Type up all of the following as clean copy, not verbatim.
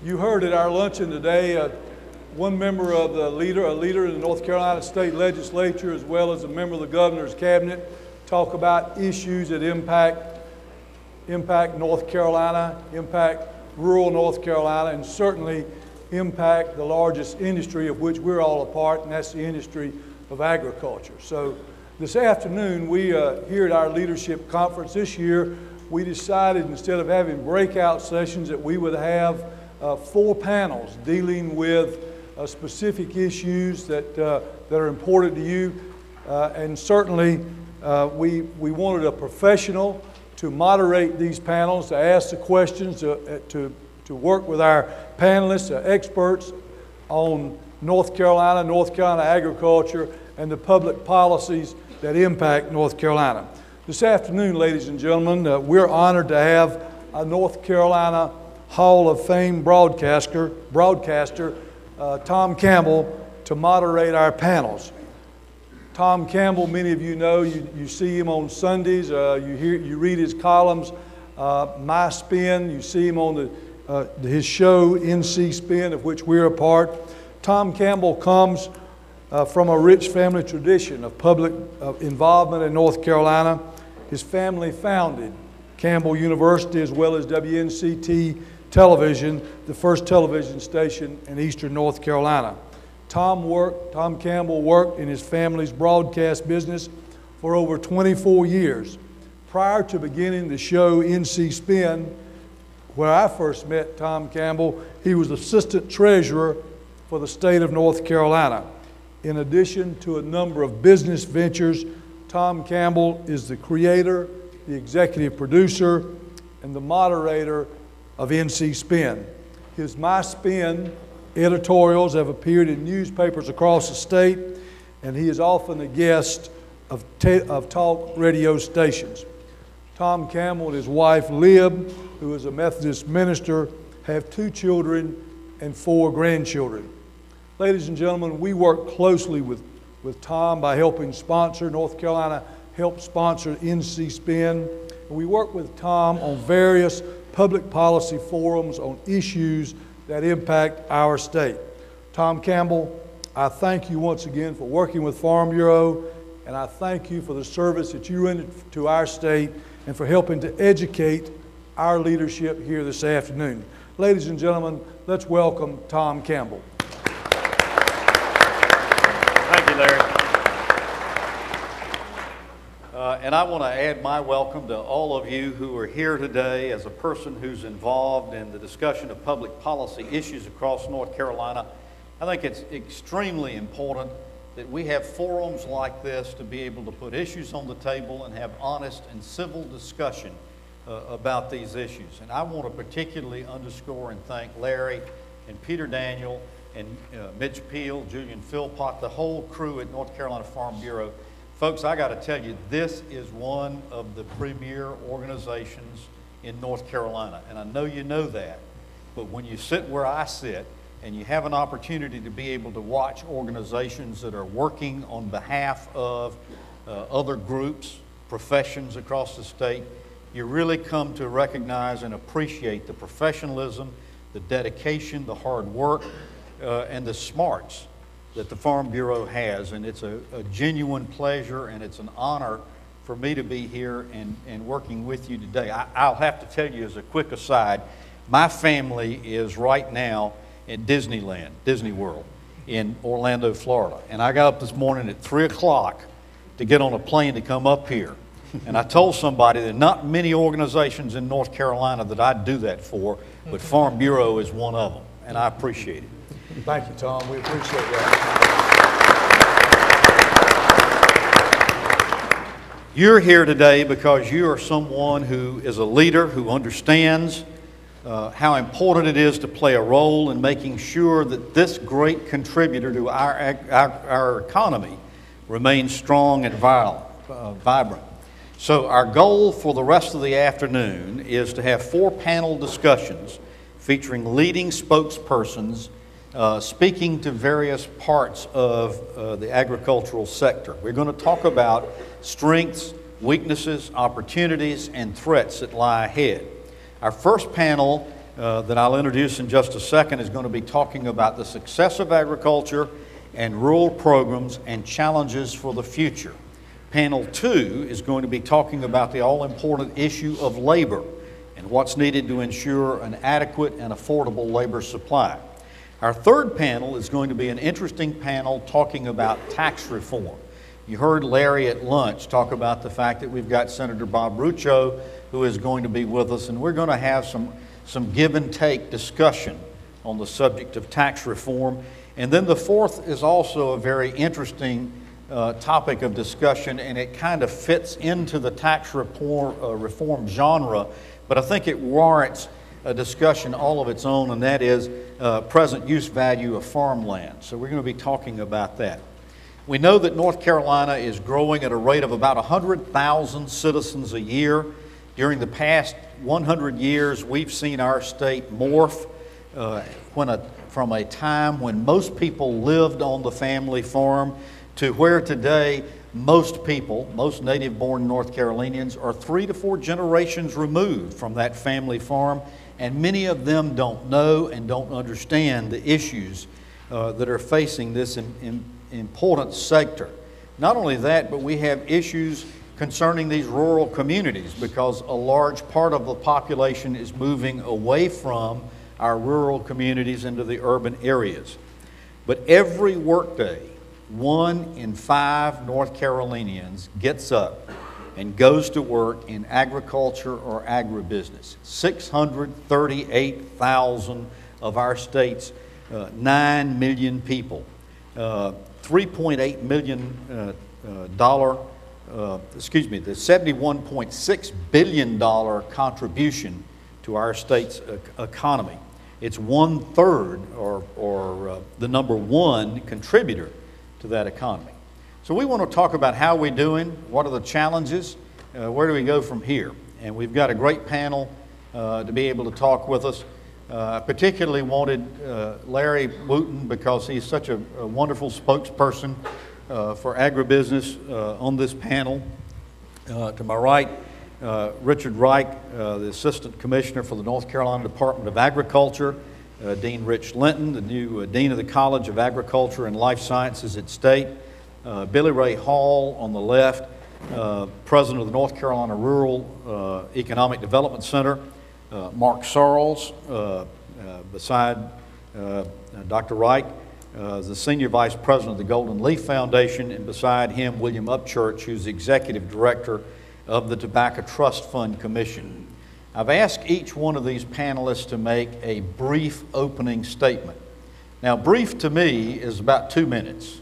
You heard at our luncheon today, one member of a leader in the North Carolina State Legislature, as well as a member of the Governor's Cabinet, talk about issues that impact North Carolina, impact rural North Carolina, and certainly impact the largest industry of which we're all a part, and that's the industry of agriculture. So this afternoon, we here at our leadership conference this year, we decided instead of having breakout sessions that we would have 4 panels dealing with specific issues that are important to you. And certainly we wanted a professional to moderate these panels, to ask the questions, to work with our panelists, experts on North Carolina agriculture, and the public policies that impact North Carolina. This afternoon, ladies and gentlemen, we're honored to have a North Carolina Hall of Fame broadcaster, Tom Campbell, to moderate our panels. Tom Campbell, many of you know, you see him on Sundays, you read his columns, My Spin, you see him on his show, NC Spin, of which we're a part. Tom Campbell comes from a rich family tradition of public involvement in North Carolina. His family founded Campbell University as well as WNCT Television, the first television station in eastern North Carolina. Tom Campbell worked in his family's broadcast business for over 24 years. Prior to beginning the show NC Spin, where I first met Tom Campbell, he was assistant treasurer for the state of North Carolina. In addition to a number of business ventures, Tom Campbell is the creator, the executive producer, and the moderator of NC Spin. His My Spin editorials have appeared in newspapers across the state, and he is often a guest of talk radio stations. Tom Campbell and his wife, Lib, who is a Methodist minister, have 2 children and 4 grandchildren. Ladies and gentlemen, we work closely with Tom by helping sponsor. North Carolina helped sponsor NC Spin. And we work with Tom on various public policy forums on issues that impact our state. Tom Campbell, I thank you once again for working with Farm Bureau, and I thank you for the service that you render to our state and for helping to educate our leadership here this afternoon. Ladies and gentlemen, let's welcome Tom Campbell. Thank you, Larry. And I want to add my welcome to all of you who are here today as a person who's involved in the discussion of public policy issues across North Carolina. I think it's extremely important that we have forums like this to be able to put issues on the table and have honest and civil discussion about these issues. And I want to particularly underscore and thank Larry and Peter Daniel and Mitch Peel, Julian Philpott, the whole crew at North Carolina Farm Bureau. Folks, I got to tell you, this is one of the premier organizations in North Carolina, and I know you know that, but when you sit where I sit and you have an opportunity to be able to watch organizations that are working on behalf of other groups, professions across the state, you really come to recognize and appreciate the professionalism, the dedication, the hard work, and the smarts that the Farm Bureau has. And it's a genuine pleasure and it's an honor for me to be here and working with you today. I'll have to tell you as a quick aside, my family is right now at Disneyland, Disney World in Orlando, Florida. And I got up this morning at 3 o'clock to get on a plane to come up here. And I told somebody that not many organizations in North Carolina that I'd do that for, but Farm Bureau is one of them, and I appreciate it. Thank you, Tom. We appreciate that. You're here today because you are someone who is a leader who understands how important it is to play a role in making sure that this great contributor to our economy remains strong and vibrant. So our goal for the rest of the afternoon is to have 4 panel discussions featuring leading spokespersons speaking to various parts of the agricultural sector. We're going to talk about strengths, weaknesses, opportunities, and threats that lie ahead. Our first panel that I'll introduce in just a second is going to be talking about the success of agriculture and rural programs and challenges for the future. Panel 2 is going to be talking about the all-important issue of labor and what's needed to ensure an adequate and affordable labor supply. Our third panel is going to be an interesting panel talking about tax reform. You heard Larry at lunch talk about the fact that we've got Senator Bob Rucho who is going to be with us, and we're going to have some give and take discussion on the subject of tax reform. And then the fourth is also a very interesting topic of discussion, and it kind of fits into the tax reform genre, but I think it warrants a discussion all of its own, and that is present use value of farmland. So we're going to be talking about that. We know that North Carolina is growing at a rate of about 100,000 citizens a year. During the past 100 years, we've seen our state morph from a time when most people lived on the family farm to where today most people, most native-born North Carolinians, are 3 to 4 generations removed from that family farm, and many of them don't know and don't understand the issues that are facing this important sector. Not only that, but we have issues concerning these rural communities because a large part of the population is moving away from our rural communities into the urban areas. But every workday, 1 in 5 North Carolinians gets up and goes to work in agriculture or agribusiness. 638,000 of our state's 9 million people. $3.8 million the $71.6 billion contribution to our state's economy. It's 1/3 or the number 1 contributor to that economy. So we want to talk about how we're doing, what are the challenges, where do we go from here? And we've got a great panel to be able to talk with us. I particularly wanted Larry Wooten because he's such a wonderful spokesperson for agribusiness on this panel. To my right, Richard Reich, the Assistant Commissioner for the North Carolina Department of Agriculture, Dean Rich Linton, the new Dean of the College of Agriculture and Life Sciences at State, Billy Ray Hall on the left, President of the North Carolina Rural Economic Development Center, Mark Sarles, beside Dr. Reich, the Senior Vice President of the Golden Leaf Foundation, and beside him, William Upchurch, who's Executive Director of the Tobacco Trust Fund Commission. I've asked each one of these panelists to make a brief opening statement. Now, brief to me is about 2 minutes.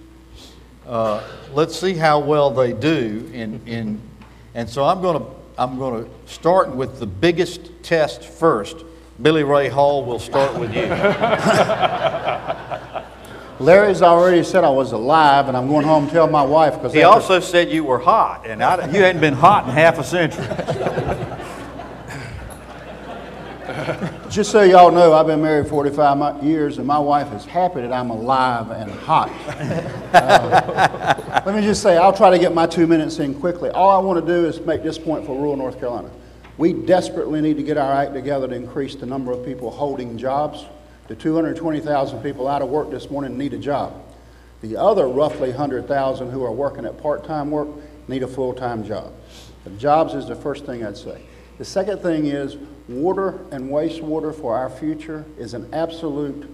Let's see how well they do. And so I'm going to start with the biggest test first. Billy Ray Hall, we'll start with you. Larry's already said I was alive, and I'm going home to tell my wife because he also said you were hot, and you hadn't been hot in half a century. Just so y'all know, I've been married 45 years, and my wife is happy that I'm alive and hot. Let me just say, I'll try to get my 2 minutes in quickly. All I want to do is make this point for rural North Carolina. We desperately need to get our act together to increase the number of people holding jobs. The 220,000 people out of work this morning need a job. The other roughly 100,000 who are working at part-time work need a full-time job. The jobs is the first thing I'd say. The second thing is water and wastewater for our future is an absolute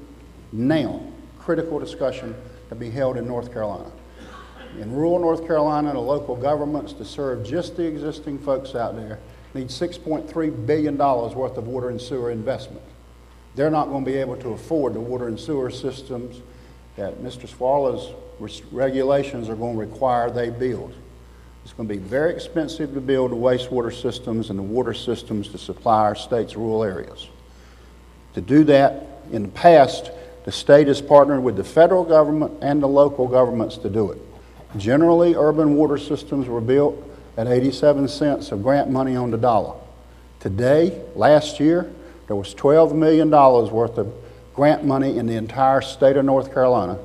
now critical discussion to be held in North Carolina. In rural North Carolina, the local governments to serve just the existing folks out there need $6.3 billion worth of water and sewer investment. They're not going to be able to afford the water and sewer systems that Mr. Swallow's regulations are going to require they build. It's going to be very expensive to build the wastewater systems and the water systems to supply our state's rural areas. To do that, in the past, the state has partnered with the federal government and the local governments to do it. Generally, urban water systems were built at 87 cents of grant money on the dollar. Today, last year, there was $12 million worth of grant money in the entire state of North Carolina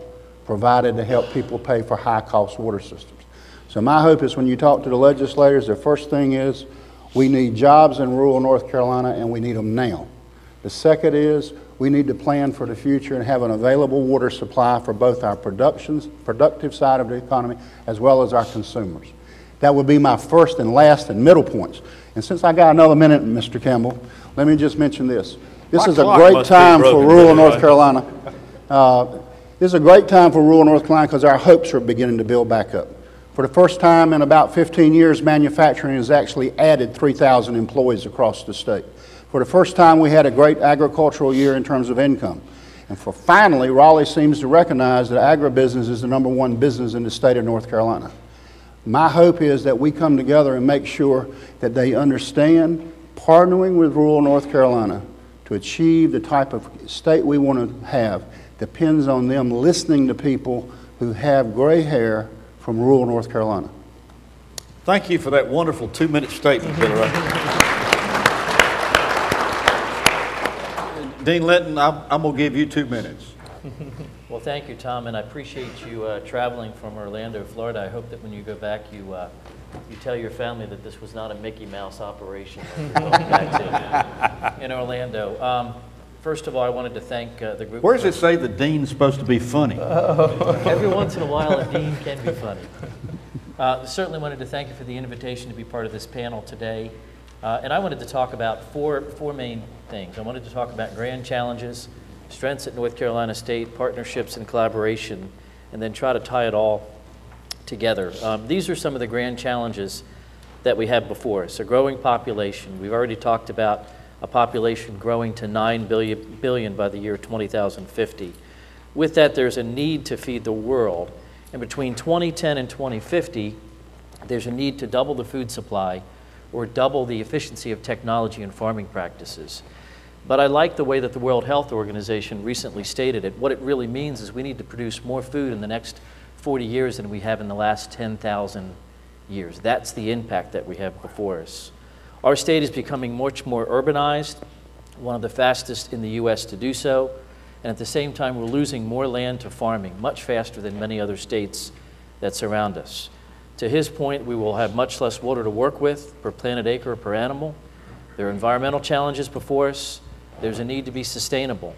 provided to help people pay for high-cost water systems. So my hope is when you talk to the legislators, the first thing is we need jobs in rural North Carolina, and we need them now. The second is we need to plan for the future and have an available water supply for both our productive side of the economy as well as our consumers. That would be my first and last and middle points. And since I got another minute, Mr. Campbell, let me just mention this. This is a great time for rural North Carolina. This is a great time for rural North Carolina because our hopes are beginning to build back up. For the first time in about 15 years, manufacturing has actually added 3,000 employees across the state. For the first time, we had a great agricultural year in terms of income. And finally, Raleigh seems to recognize that agribusiness is the #1 business in the state of North Carolina. My hope is that we come together and make sure that they understand partnering with rural North Carolina to achieve the type of state we want to have depends on them listening to people who have gray hair from rural North Carolina. Thank you for that wonderful 2-minute statement, Billy. Dean Linton, I'm going to give you 2 minutes. Well, thank you, Tom, and I appreciate you traveling from Orlando, Florida. I hope that when you go back, you tell your family that this was not a Mickey Mouse operation that you're going back to in Orlando. First of all, I wanted to thank the group. Where does it say the dean's supposed to be funny? Every once in a while, a dean can be funny. Certainly wanted to thank you for the invitation to be part of this panel today. And I wanted to talk about four main things. I wanted to talk about grand challenges, strengths at North Carolina State, partnerships and collaboration, and then try to tie it all together. These are some of the grand challenges that we have before us. A growing population. We've already talked about a population growing to 9 billion by the year 2050. With that, there's a need to feed the world. And between 2010 and 2050, there's a need to double the food supply or double the efficiency of technology and farming practices. But I like the way that the World Health Organization recently stated it. What it really means is we need to produce more food in the next 40 years than we have in the last 10,000 years. That's the impact that we have before us. Our state is becoming much more urbanized, one of the fastest in the U.S. to do so, and at the same time we're losing more land to farming, much faster than many other states that surround us. To his point, we will have much less water to work with per planted acre per animal. There are environmental challenges before us. There's a need to be sustainable.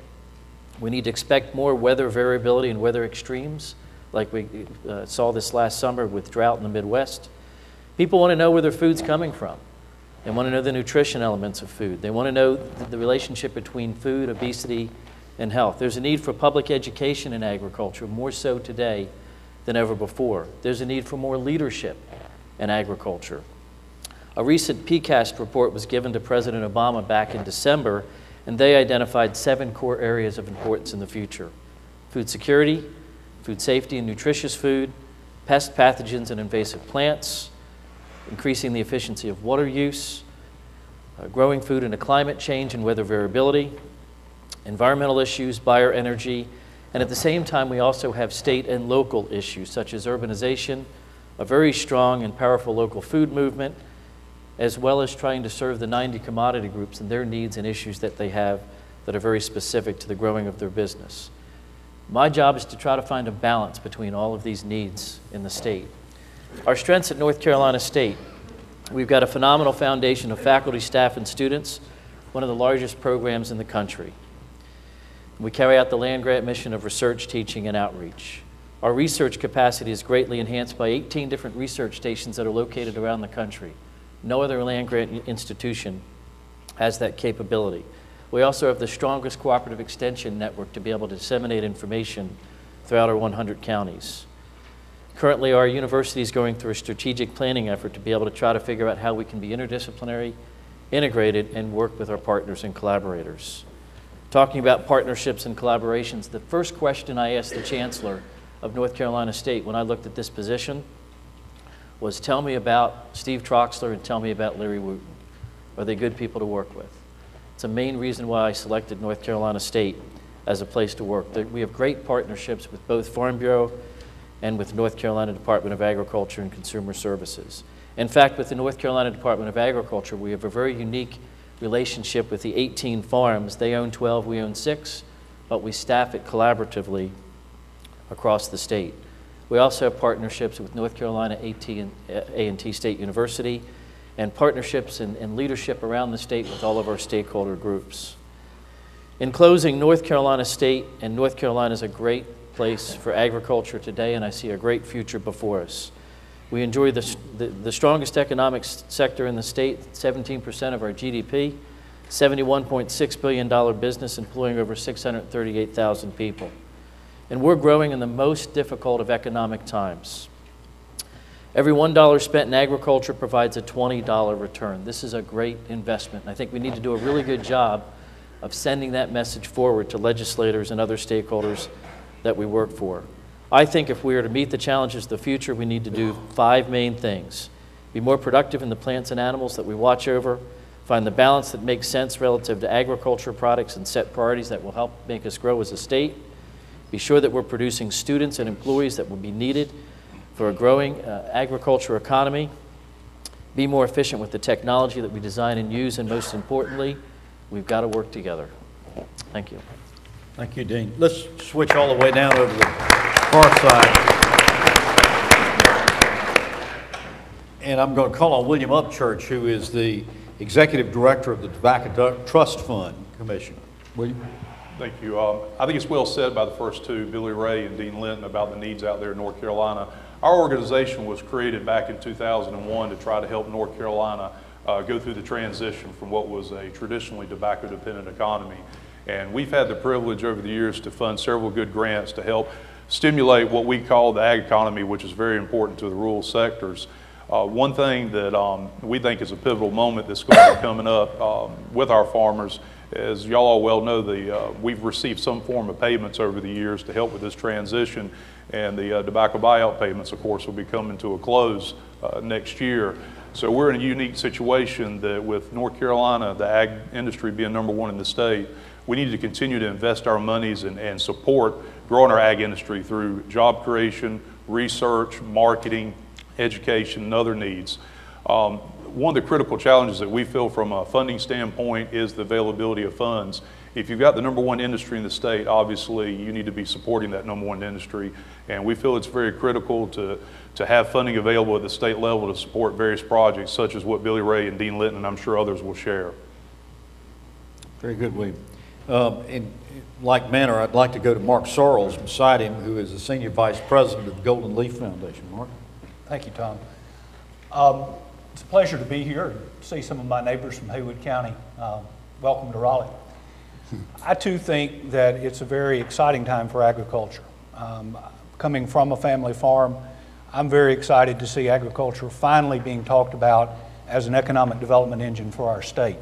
We need to expect more weather variability and weather extremes, like we saw this last summer with drought in the Midwest. People want to know where their food's coming from. They want to know the nutrition elements of food. They want to know the relationship between food, obesity, and health. There's a need for public education in agriculture, more so today than ever before. There's a need for more leadership in agriculture. A recent PCAST report was given to President Obama back in December, and they identified 7 core areas of importance in the future: food security, food safety and nutritious food, pest pathogens and invasive plants, increasing the efficiency of water use, growing food in a climate change and weather variability, environmental issues, bioenergy, and at the same time we also have state and local issues such as urbanization, a very strong and powerful local food movement, as well as trying to serve the 90 commodity groups and their needs and issues that they have that are very specific to the growing of their business. My job is to try to find a balance between all of these needs in the state. Our strengths at North Carolina State: we've got a phenomenal foundation of faculty, staff, and students, one of the largest programs in the country. We carry out the land-grant mission of research, teaching, and outreach. Our research capacity is greatly enhanced by 18 different research stations that are located around the country. No other land-grant institution has that capability. We also have the strongest cooperative extension network to be able to disseminate information throughout our 100 counties. Currently, our university is going through a strategic planning effort to be able to try to figure out how we can be interdisciplinary, integrated, and work with our partners and collaborators. Talking about partnerships and collaborations, the first question I asked the Chancellor of North Carolina State when I looked at this position was, tell me about Steve Troxler and tell me about Larry Wooten. Are they good people to work with? It's a main reason why I selected North Carolina State as a place to work. We have great partnerships with both Farm Bureau and with North Carolina Department of Agriculture and Consumer Services. In fact, with the North Carolina Department of Agriculture, we have a very unique relationship with the 18 farms. They own 12, we own 6, but we staff it collaboratively across the state. We also have partnerships with North Carolina A&T State University and partnerships and leadership around the state with all of our stakeholder groups. In closing, North Carolina State and North Carolina is a great place for agriculture today, and I see a great future before us. We enjoy the strongest economic sector in the state, 17% of our GDP, $71.6 billion business employing over 638,000 people. And we're growing in the most difficult of economic times. Every $1 spent in agriculture provides a $20 return. This is a great investment, and I think we need to do a really good job of sending that message forward to legislators and other stakeholders that we work for. I think if we are to meet the challenges of the future, we need to do 5 main things. Be more productive in the plants and animals that we watch over, find the balance that makes sense relative to agriculture products, and set priorities that will help make us grow as a state. Be sure that we're producing students and employees that will be needed for a growing agriculture economy. Be more efficient with the technology that we design and use, and most importantly, we've got to work together. Thank you. Thank you, Dean. Let's switch all the way down over the far side. And I'm going to call on William Upchurch, who is the Executive Director of the Tobacco Trust Fund Commission. William? Thank you. I think it's well said by the first two, Billy Ray and Dean Linton, about the needs out there in North Carolina. Our organization was created back in 2001 to try to help North Carolina go through the transition from what was a traditionally tobacco-dependent economy. And we've had the privilege over the years to fund several good grants to help stimulate what we call the ag economy, which is very important to the rural sectors. One thing that we think is a pivotal moment that's going to be coming up with our farmers, as y'all all well know, we've received some form of payments over the years to help with this transition, and the tobacco buyout payments, of course, will be coming to a close next year. So we're in a unique situation that with North Carolina, the ag industry being #1 in the state, we need to continue to invest our monies and support growing our ag industry through job creation, research, marketing, education, and other needs. One of the critical challenges that we feel from a funding standpoint is the availability of funds. If you've got the #1 industry in the state, obviously you need to be supporting that #1 industry, and we feel it's very critical to have funding available at the state level to support various projects such as what Billy Ray and Dean Linton and I'm sure others will share. Very good, William. In like manner, I'd like to go to Mark Sorrells beside him, who is the Senior Vice President of the Golden Leaf Foundation. Mark? Thank you, Tom. It's a pleasure to be here and see some of my neighbors from Haywood County. Welcome to Raleigh. I too think that it's a very exciting time for agriculture. Coming from a family farm, I'm very excited to see agriculture finally being talked about as an economic development engine for our state.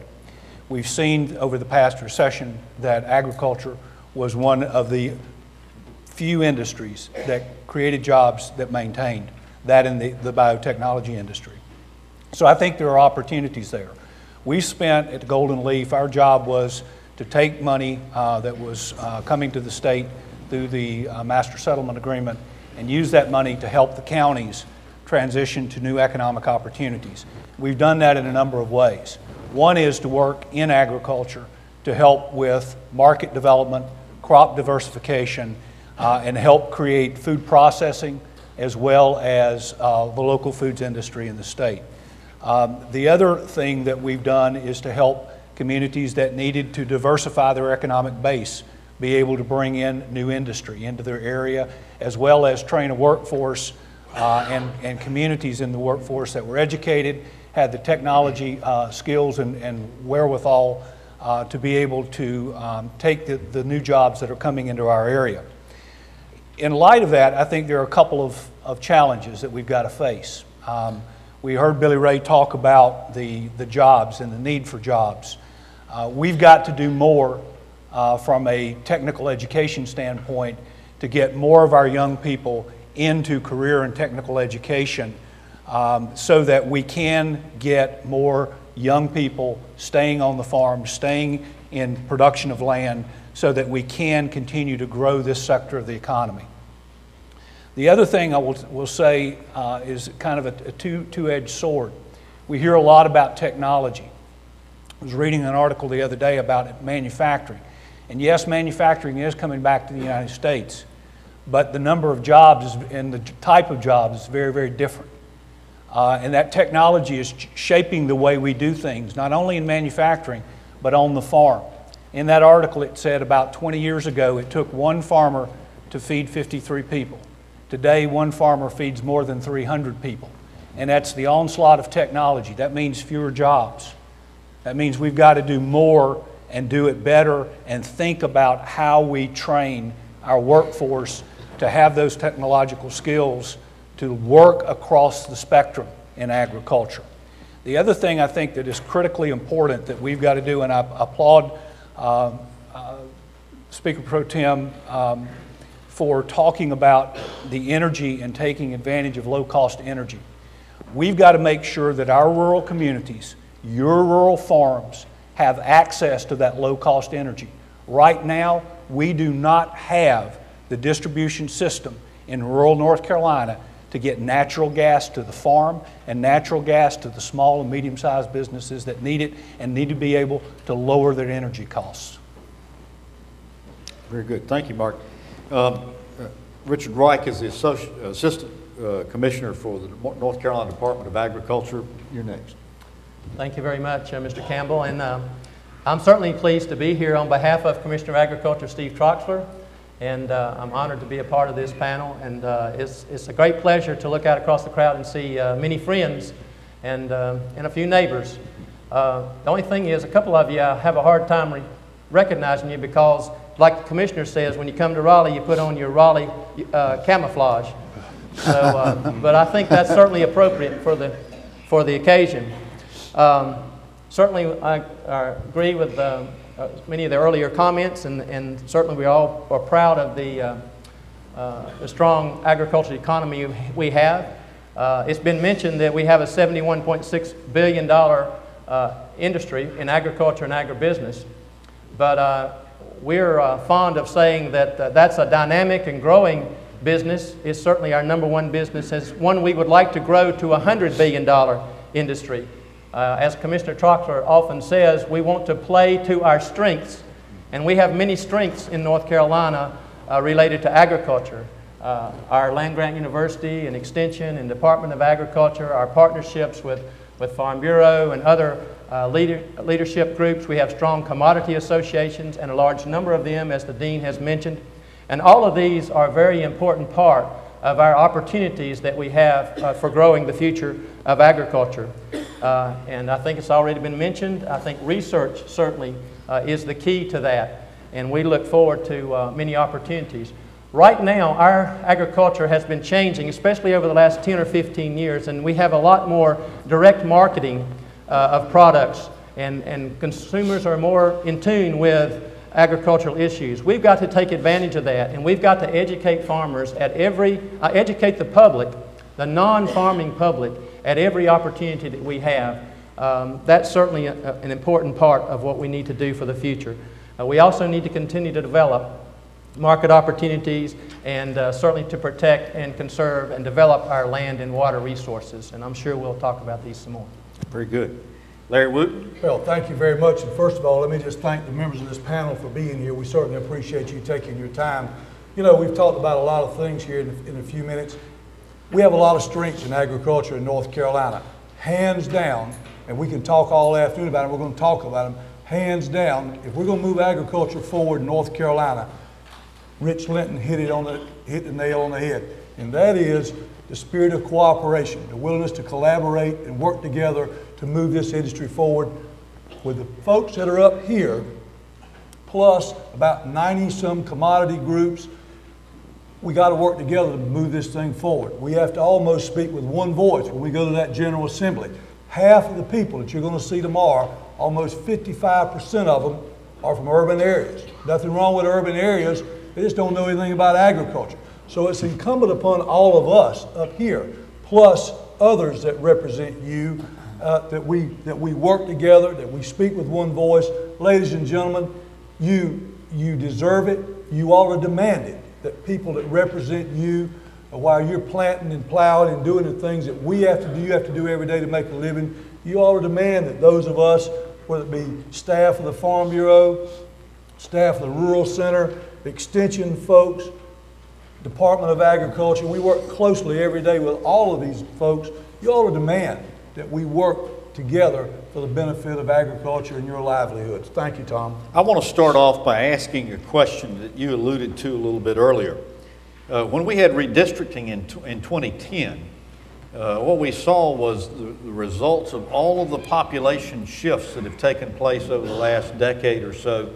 We've seen over the past recession that agriculture was one of the few industries that created jobs that maintained, that in the biotechnology industry. So I think there are opportunities there. We spent at the Golden Leaf, our job was to take money that was coming to the state through the Master Settlement Agreement and use that money to help the counties transition to new economic opportunities. We've done that in a number of ways. One is to work in agriculture to help with market development, crop diversification, and help create food processing as well as the local foods industry in the state. The other thing that we've done is to help communities that needed to diversify their economic base be able to bring in new industry into their area, as well as train a workforce and communities in the workforce that were educated, had the technology skills and wherewithal to be able to take the new jobs that are coming into our area. In light of that, I think there are a couple of challenges that we've got to face. We heard Billy Ray talk about the jobs and the need for jobs. We've got to do more from a technical education standpoint to get more of our young people into career and technical education so that we can get more young people staying on the farm, staying in production of land, so that we can continue to grow this sector of the economy. The other thing I will say is kind of a two-edged sword. We hear a lot about technology. I was reading an article the other day about manufacturing. And yes, manufacturing is coming back to the United States, but the number of jobs and the type of jobs is very, very different. And that technology is shaping the way we do things, not only in manufacturing, but on the farm. In that article, it said about 20 years ago, it took one farmer to feed 53 people. Today, one farmer feeds more than 300 people. And that's the onslaught of technology. That means fewer jobs. That means we've got to do more and do it better and think about how we train our workforce to have those technological skills to work across the spectrum in agriculture. The other thing I think that is critically important that we've got to do, and I applaud Speaker Pro Tem for talking about the energy and taking advantage of low-cost energy. We've got to make sure that our rural communities, your rural farms, have access to that low-cost energy. Right now, we do not have the distribution system in rural North Carolina to get natural gas to the farm and natural gas to the small and medium-sized businesses that need it and need to be able to lower their energy costs. Very good. Thank you, Mark. Richard Reich is the Assistant Commissioner for the North Carolina Department of Agriculture. You're next. Thank you very much, Mr. Campbell. And I'm certainly pleased to be here on behalf of Commissioner of Agriculture Steve Troxler. And I'm honored to be a part of this panel. And it's a great pleasure to look out across the crowd and see many friends and a few neighbors. The only thing is, a couple of you, I have a hard time recognizing you because, like the Commissioner says, when you come to Raleigh, you put on your Raleigh camouflage. So, but I think that's certainly appropriate for the occasion. Certainly, I agree with many of the earlier comments, and certainly we all are proud of the strong agricultural economy we have. It's been mentioned that we have a $71.6 billion industry in agriculture and agribusiness, but we're fond of saying that that's a dynamic and growing business. It's certainly our #1 business, as one we would like to grow to a $100 billion industry. As Commissioner Troxler often says, we want to play to our strengths, and we have many strengths in North Carolina related to agriculture. Our land-grant university and extension and Department of Agriculture, our partnerships with Farm Bureau and other leadership groups. We have strong commodity associations, and a large number of them, as the Dean has mentioned. And all of these are a very important part of our opportunities that we have for growing the future of agriculture. And I think it's already been mentioned. I think research certainly is the key to that, and we look forward to many opportunities. Right now, our agriculture has been changing, especially over the last 10 or 15 years, and we have a lot more direct marketing of products, and consumers are more in tune with agricultural issues. We've got to take advantage of that, and we've got to educate farmers at educate the public, the non-farming public, at every opportunity that we have. That's certainly an important part of what we need to do for the future. We also need to continue to develop market opportunities and certainly to protect and conserve and develop our land and water resources. And I'm sure we'll talk about these some more. Very good. Larry Wooten. Well, thank you very much. And first of all, let me just thank the members of this panel for being here. We certainly appreciate you taking your time. You know, we've talked about a lot of things here in a few minutes. We have a lot of strengths in agriculture in North Carolina, hands down, and we can talk all afternoon about it. We're going to talk about them. Hands down, if we're going to move agriculture forward in North Carolina, Rich Linton hit the nail on the head, and that is the spirit of cooperation, the willingness to collaborate and work together to move this industry forward with the folks that are up here, plus about 90-some commodity groups. We got to work together to move this thing forward. We have to almost speak with one voice when we go to that General Assembly. Half of the people that you're going to see tomorrow, almost 55% of them, are from urban areas. Nothing wrong with urban areas, they just don't know anything about agriculture. So it's incumbent upon all of us up here, plus others that represent you, that we work together, that we speak with one voice. Ladies and gentlemen, you deserve it. You ought to demand it, that people that represent you, while you're planting and plowing and doing the things that we have to do, you have to do every day to make a living, you ought to demand that those of us, whether it be staff of the Farm Bureau, staff of the Rural Center, Extension folks, Department of Agriculture, we work closely every day with all of these folks. You ought to demand that we work together for for the benefit of agriculture and your livelihoods. Thank you, Tom. I want to start off by asking a question that you alluded to a little bit earlier. When we had redistricting in 2010, what we saw was the results of all of the population shifts that have taken place over the last decade or so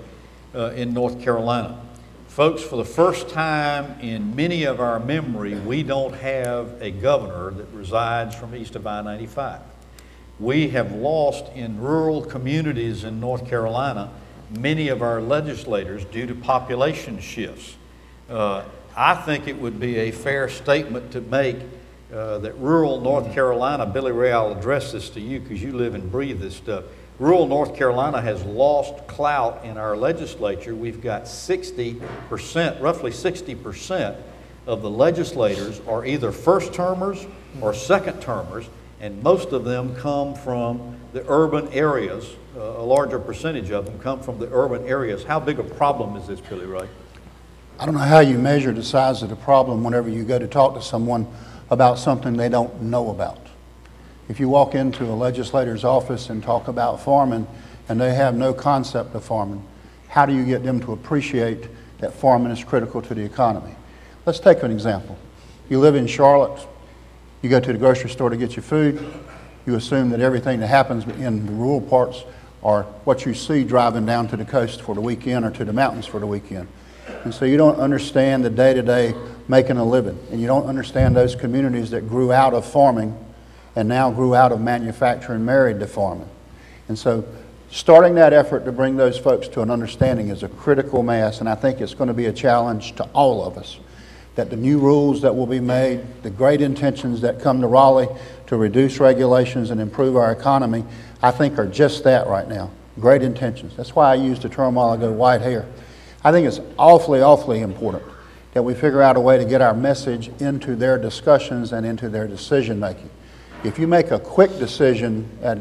in North Carolina. Folks, for the first time in many of our memory, we don't have a governor that resides from east of I-95. We have lost in rural communities in North Carolina many of our legislators due to population shifts. I think it would be a fair statement to make that rural North Carolina, Billy Ray, I'll address this to you because you live and breathe this stuff. Rural North Carolina has lost clout in our legislature. We've got 60%, roughly 60% of the legislators are either first-termers or second-termers, and most of them come from the urban areas. A larger percentage of them come from the urban areas. How big a problem is this, Billy Ray? I don't know how you measure the size of the problem whenever you go to talk to someone about something they don't know about. If you walk into a legislator's office and talk about farming and they have no concept of farming, how do you get them to appreciate that farming is critical to the economy? Let's take an example. You live in Charlotte, you go to the grocery store to get your food, you assume that everything that happens in the rural parts are what you see driving down to the coast for the weekend or to the mountains for the weekend. And so you don't understand the day-to-day making a living, and you don't understand those communities that grew out of farming and now grew out of manufacturing married to farming. And so starting that effort to bring those folks to an understanding is a critical mass, and I think it's going to be a challenge to all of us, that the new rules that will be made, the great intentions that come to Raleigh to reduce regulations and improve our economy, I think are just that right now, great intentions. That's why I used the term a while ago, white hair. I think it's awfully, awfully important that we figure out a way to get our message into their discussions and into their decision making. If you make a quick decision at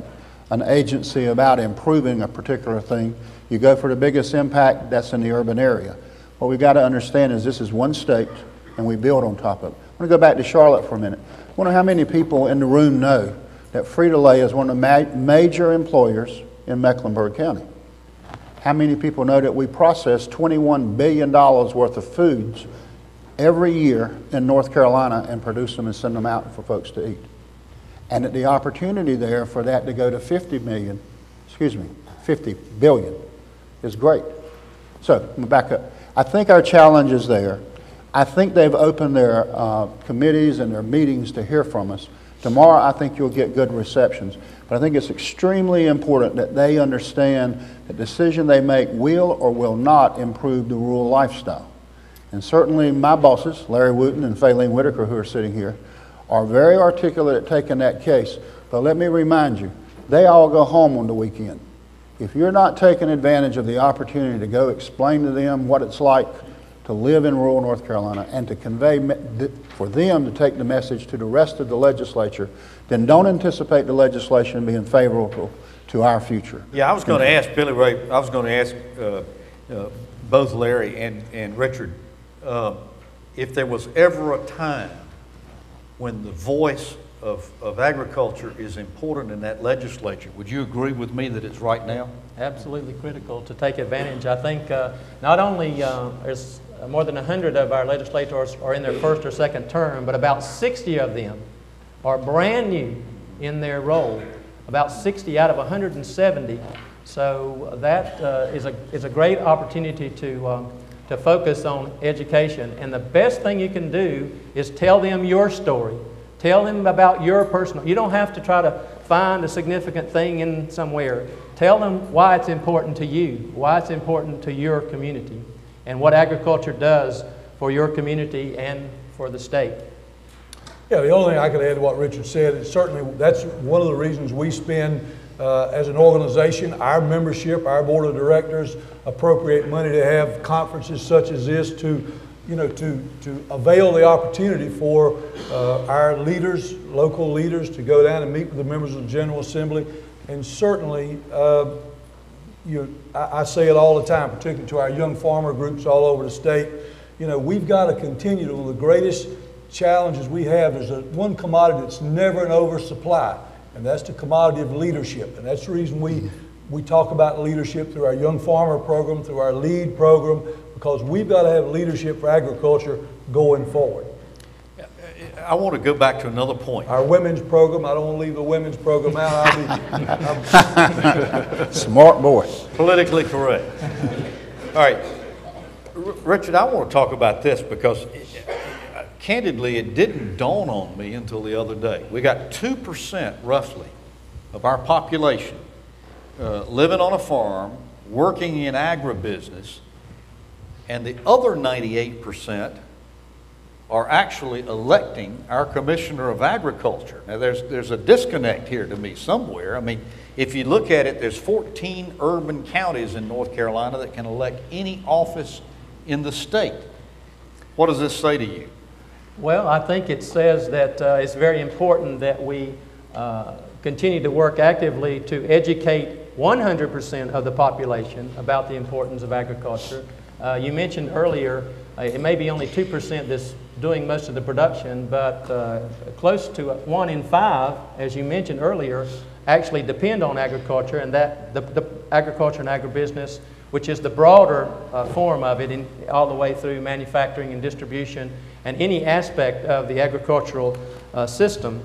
an agency about improving a particular thing, you go for the biggest impact, that's in the urban area. What we've got to understand is this is one state and we build on top of it. I want to go back to Charlotte for a minute. I wonder how many people in the room know that Frito-Lay is one of the major employers in Mecklenburg County. How many people know that we process $21 billion worth of foods every year in North Carolina and produce them and send them out for folks to eat? And that the opportunity there for that to go to 50 billion is great. So, let me back up. I think our challenge is there. I think they've opened their committees and their meetings to hear from us. Tomorrow, I think you'll get good receptions. But I think it's extremely important that they understand the decision they make will or will not improve the rural lifestyle. And certainly my bosses, Larry Wooten and Faylene Whitaker, who are sitting here, are very articulate at taking that case. But let me remind you, they all go home on the weekend. If you're not taking advantage of the opportunity to go explain to them what it's like to live in rural North Carolina and to convey, for them to take the message to the rest of the legislature, then don't anticipate the legislation being favorable to our future. Yeah, I was going to ask Billy Ray, I was going to ask both Larry and Richard, if there was ever a time when the voice of agriculture is important in that legislature, would you agree with me that it's right now? Absolutely critical to take advantage. I think not only there's more than 100 of our legislators are in their first or second term, but about 60 of them are brand new in their role, about 60 out of 170. So that is a great opportunity to focus on education. And the best thing you can do is tell them your story. Tell them about your personal. You don't have to try to find a significant thing in somewhere. Tell them why it's important to you, why it's important to your community, and what agriculture does for your community and for the state. Yeah, the only thing I could add to what Richard said is certainly that's one of the reasons we spend, as an organization, our membership, our board of directors appropriate money to have conferences such as this to avail the opportunity for our leaders, local leaders, to go down and meet with the members of the General Assembly. And certainly, I say it all the time, particularly to our young farmer groups all over the state, we've got to continue to, one of the greatest challenges we have is one commodity that's never an oversupply, and that's the commodity of leadership. And that's the reason we talk about leadership through our Young Farmer program, through our LEAD program, because we've got to have leadership for agriculture going forward. I want to go back to another point. Our women's program, I don't want to leave the women's program out. Smart boy. Politically correct. All right. Richard, I want to talk about this because candidly, it didn't dawn on me until the other day. We got 2% roughly of our population living on a farm, working in agribusiness, and the other 98% are actually electing our Commissioner of Agriculture. Now, there's a disconnect here to me somewhere. I mean, if you look at it, there's 14 urban counties in North Carolina that can elect any office in the state. What does this say to you? Well, I think it says that it's very important that we continue to work actively to educate 100% of the population about the importance of agriculture. You mentioned earlier, it may be only 2% that's doing most of the production, but close to 1 in 5, as you mentioned earlier, actually depend on agriculture, and that the agriculture and agribusiness, which is the broader form of it, all the way through manufacturing and distribution and any aspect of the agricultural system.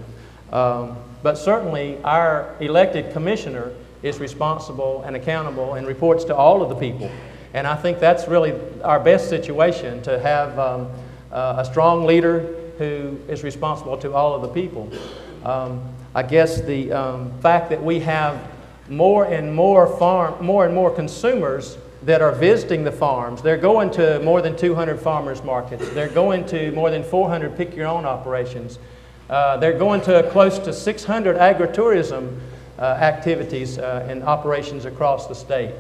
But certainly our elected commissioner is responsible and accountable and reports to all of the people. And I think that's really our best situation, to have a strong leader who is responsible to all of the people. I guess the fact that we have more and more consumers that are visiting the farms. They're going to more than 200 farmers markets. They're going to more than 400 pick-your-own operations. They're going to close to 600 agritourism activities and operations across the state.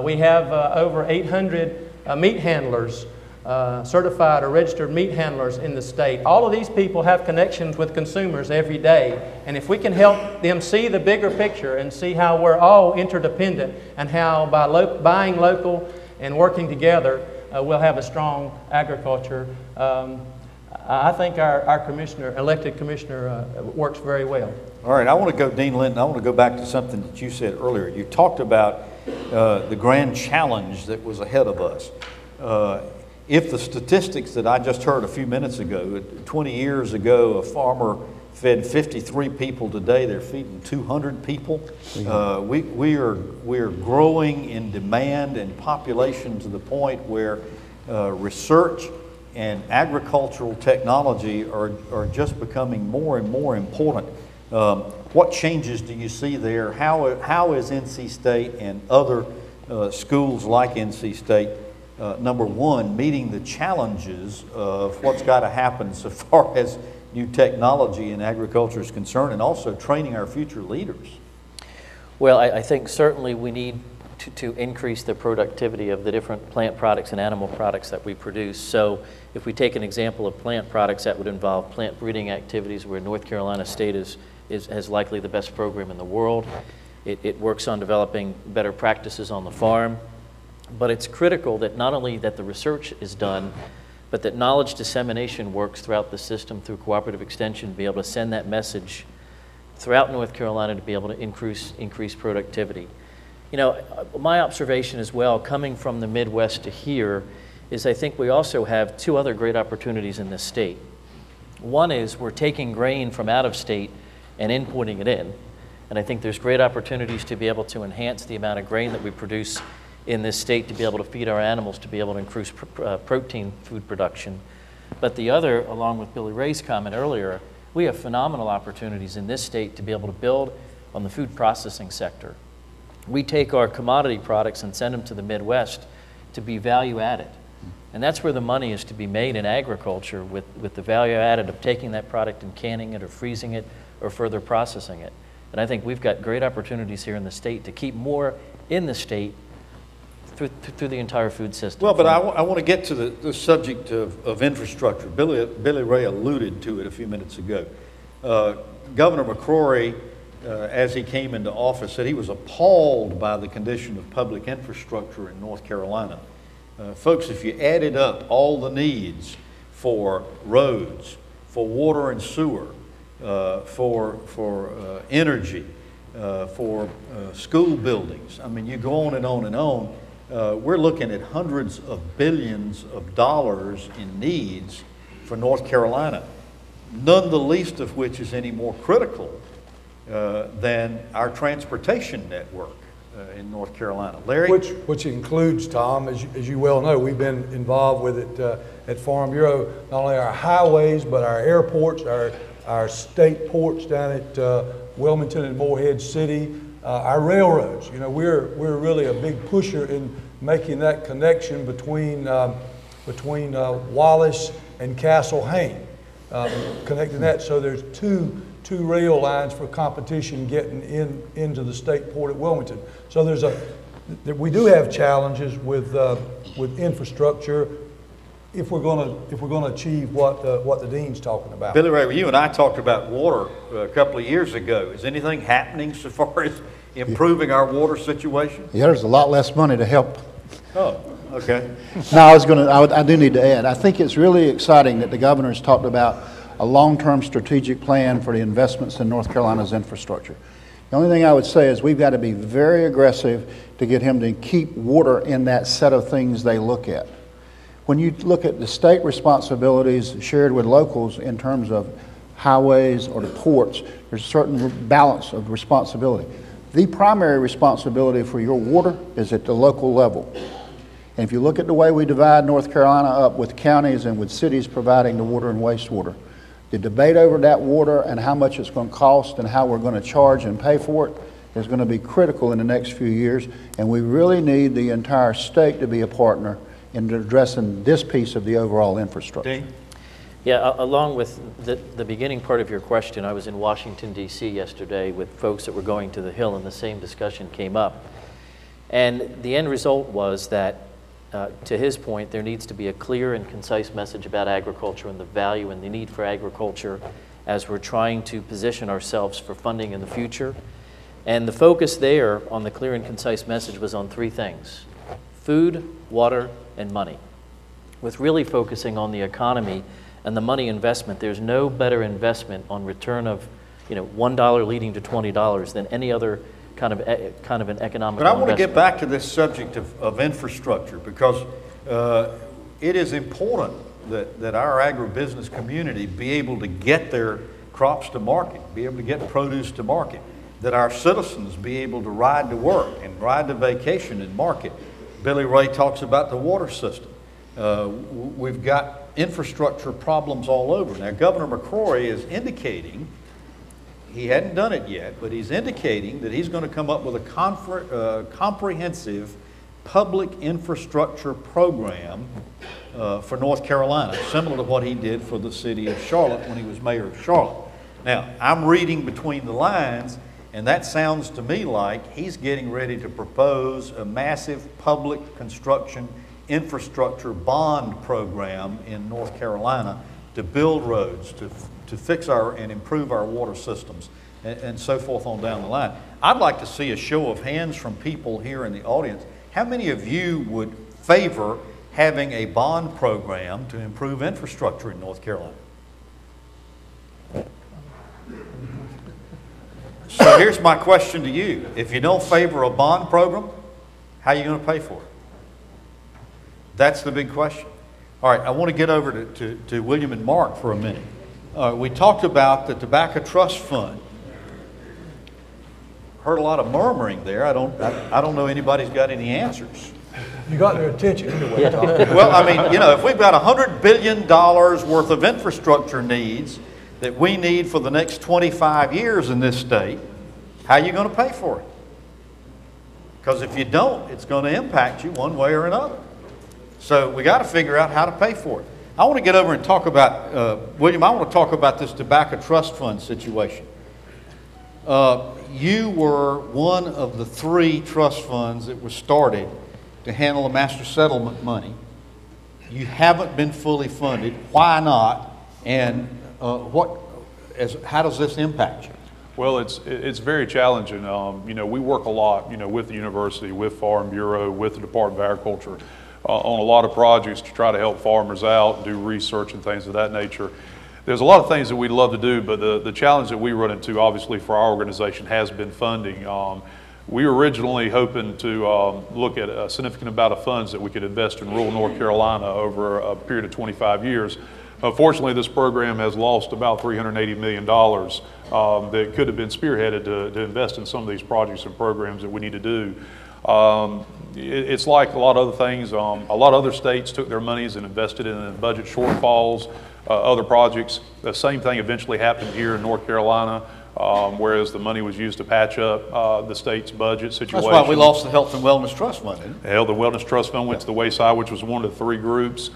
We have over 800 meat handlers, certified or registered meat handlers in the state. All of these people have connections with consumers every day. And if we can help them see the bigger picture and see how we're all interdependent, and how by buying local and working together, we'll have a strong agriculture, I think our commissioner, elected commissioner, works very well. All right, I want to go, Dean Linton, I want to go back to something that you said earlier. You talked about the grand challenge that was ahead of us. If the statistics that I just heard a few minutes ago, 20 years ago, a farmer fed 53 people, today they're feeding 200 people. We are growing in demand and population to the point where research and agricultural technology are just becoming more and more important. What changes do you see there? How is NC State and other schools like NC State, number one, meeting the challenges of what's got to happen so far as new technology in agriculture is concerned, and also training our future leaders? Well, I think certainly we need to increase the productivity of the different plant products and animal products that we produce. So if we take an example of plant products, that would involve plant breeding activities, where North Carolina State has likely the best program in the world. It works on developing better practices on the farm. But it's critical that not only that the research is done, but that knowledge dissemination works throughout the system through cooperative extension, to be able to send that message throughout North Carolina to be able to increase productivity. You know, my observation as well, coming from the Midwest to here, is I think we also have two other great opportunities in this state. One is we're taking grain from out of state and importing it in. And I think there's great opportunities to be able to enhance the amount of grain that we produce in this state, to be able to feed our animals, to be able to increase protein food production. But the other, along with Billy Ray's comment earlier, we have phenomenal opportunities in this state to be able to build on the food processing sector. We take our commodity products and send them to the Midwest to be value added. And that's where the money is to be made in agriculture, with the value added of taking that product and canning it or freezing it or further processing it. And I think we've got great opportunities here in the state to keep more in the state through the entire food system. Well, but I want to get to the subject of infrastructure. Billy Ray alluded to it a few minutes ago. Governor McCrory, as he came into office, said he was appalled by the condition of public infrastructure in North Carolina. Folks, if you added up all the needs for roads, for water and sewer, for energy, for school buildings. I mean, you go on and on and on. We're looking at hundreds of billions of dollars in needs for North Carolina, none the least of which is any more critical than our transportation network in North Carolina. Larry? Which includes, Tom, as you well know, we've been involved with it at Farm Bureau, not only our highways, but our airports, our state ports down at Wilmington and Morehead City, our railroads. You know, we're really a big pusher in making that connection between Wallace and Castle Hayne, connecting that. So there's two rail lines for competition getting into the state port at Wilmington. So we do have challenges with infrastructure if we're going to achieve what the dean's talking about. Billy Ray, you and I talked about water a couple of years ago. Is anything happening so far as improving our water situation? Yeah, there's a lot less money to help. Oh, okay. No, I do need to add, I think it's really exciting that the governor's talked about a long-term strategic plan for the investments in North Carolina's infrastructure. The only thing I would say is we've got to be very aggressive to get him to keep water in that set of things they look at. When you look at the state responsibilities shared with locals in terms of highways or the ports, there's a certain balance of responsibility. The primary responsibility for your water is at the local level. And if you look at the way we divide North Carolina up with counties and with cities providing the water and wastewater, the debate over that water and how much it's going to cost and how we're going to charge and pay for it is going to be critical in the next few years. And we really need the entire state to be a partner in addressing this piece of the overall infrastructure. Dean? Yeah, along with the beginning part of your question, I was in Washington, D.C. yesterday with folks that were going to the Hill, and the same discussion came up. And the end result was that, to his point, there needs to be a clear and concise message about agriculture and the value and the need for agriculture as we're trying to position ourselves for funding in the future. And the focus there on the clear and concise message was on three things: food, water, and money. With really focusing on the economy and the money investment, there's no better investment on return of, $1 leading to $20 than any other kind of an economic. But I want to get back to this subject of infrastructure, because it is important that our agribusiness community be able to get their crops to market, be able to get produce to market, that our citizens be able to ride to work and ride to vacation and market. Billy Ray talks about the water system. We've got infrastructure problems all over. Now, Governor McCrory is indicating, he hadn't done it yet, but he's indicating that he's going to come up with a comprehensive public infrastructure program for North Carolina, similar to what he did for the city of Charlotte when he was mayor of Charlotte. Now, I'm reading between the lines, and that sounds to me like he's getting ready to propose a massive public construction infrastructure bond program in North Carolina to build roads, to fix and improve our water systems, and so forth on down the line. I'd like to see a show of hands from people here in the audience. How many of you would favor having a bond program to improve infrastructure in North Carolina? So here's my question to you. If you don't favor a bond program, how are you going to pay for it? That's the big question. All right, I want to get over to William and Mark for a minute. We talked about the Tobacco Trust Fund. Heard a lot of murmuring there. I don't know anybody's got any answers. You got their attention anyway, Tom. Well, I mean, if we've got $100 billion worth of infrastructure needs that we need for the next 25 years in this state, how are you going to pay for it? Because if you don't, it's going to impact you one way or another. So we got to figure out how to pay for it. I want to get over and talk about, William, I want to talk about this Tobacco Trust Fund situation. You were one of the 3 trust funds that were started to handle the master settlement money. You haven't been fully funded. Why not? And how does this impact you? Well, it's very challenging. We work a lot, with the university, with Farm Bureau, with the Department of Agriculture, on a lot of projects to try to help farmers out, do research and things of that nature. There's a lot of things that we'd love to do, but the challenge that we run into, obviously, for our organization has been funding. We were originally hoping to look at a significant amount of funds that we could invest in rural North Carolina over a period of 25 years. Unfortunately, this program has lost about $380 million that could have been spearheaded to invest in some of these projects and programs that we need to do. It's like a lot of other things. A lot of other states took their monies and invested in budget shortfalls, other projects. The same thing eventually happened here in North Carolina. Whereas the money was used to patch up the state's budget situation. That's why we lost the Health and Wellness Trust Fund, isn't it? The Health and Wellness Trust Fund went to the wayside, which was one of the 3 groups.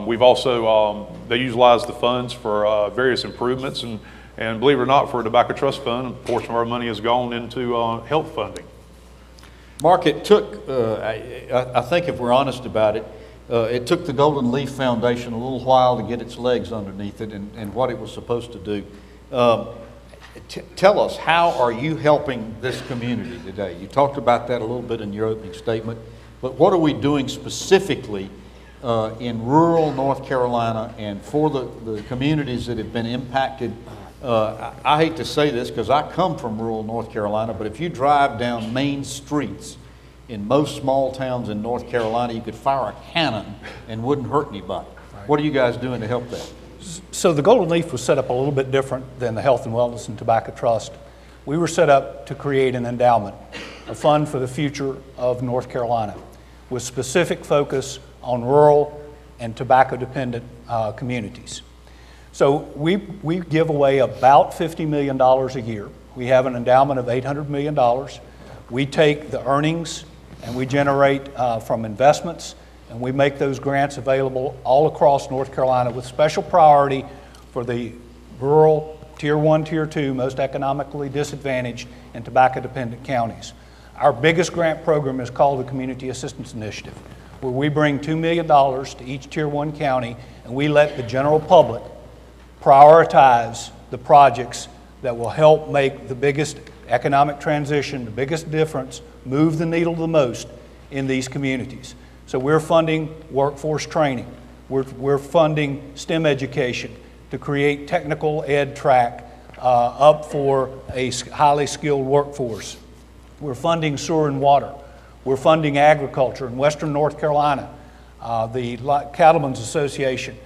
We've also, they utilized the funds for various improvements, and believe it or not, for a tobacco trust fund, a portion of our money has gone into health funding. Mark, it took, I think if we're honest about it, it took the Golden Leaf Foundation a little while to get its legs underneath it and what it was supposed to do. Tell us, how are you helping this community today? You talked about that a little bit in your opening statement, but what are we doing specifically in rural North Carolina and for the communities that have been impacted? I hate to say this because I come from rural North Carolina, but if you drive down main streets in most small towns in North Carolina, you could fire a cannon and wouldn't hurt anybody. Right. What are you guys doing to help that? So the Golden Leaf was set up a little bit different than the Health and Wellness and Tobacco Trust. We were set up to create an endowment, a fund for the future of North Carolina, with specific focus on rural and tobacco-dependent communities. So we give away about $50 million a year. We have an endowment of $800 million. We take the earnings and we generate from investments, and we make those grants available all across North Carolina with special priority for the rural, Tier 1, Tier 2, most economically disadvantaged and tobacco-dependent counties. Our biggest grant program is called the Community Assistance Initiative, where we bring $2 million to each Tier 1 county, and we let the general public prioritize the projects that will help make the biggest economic transition, the biggest difference, move the needle the most in these communities. So we're funding workforce training. We're funding STEM education to create technical ed track up for a highly skilled workforce. We're funding sewer and water. We're funding agriculture in Western North Carolina. The Cattlemen's Association,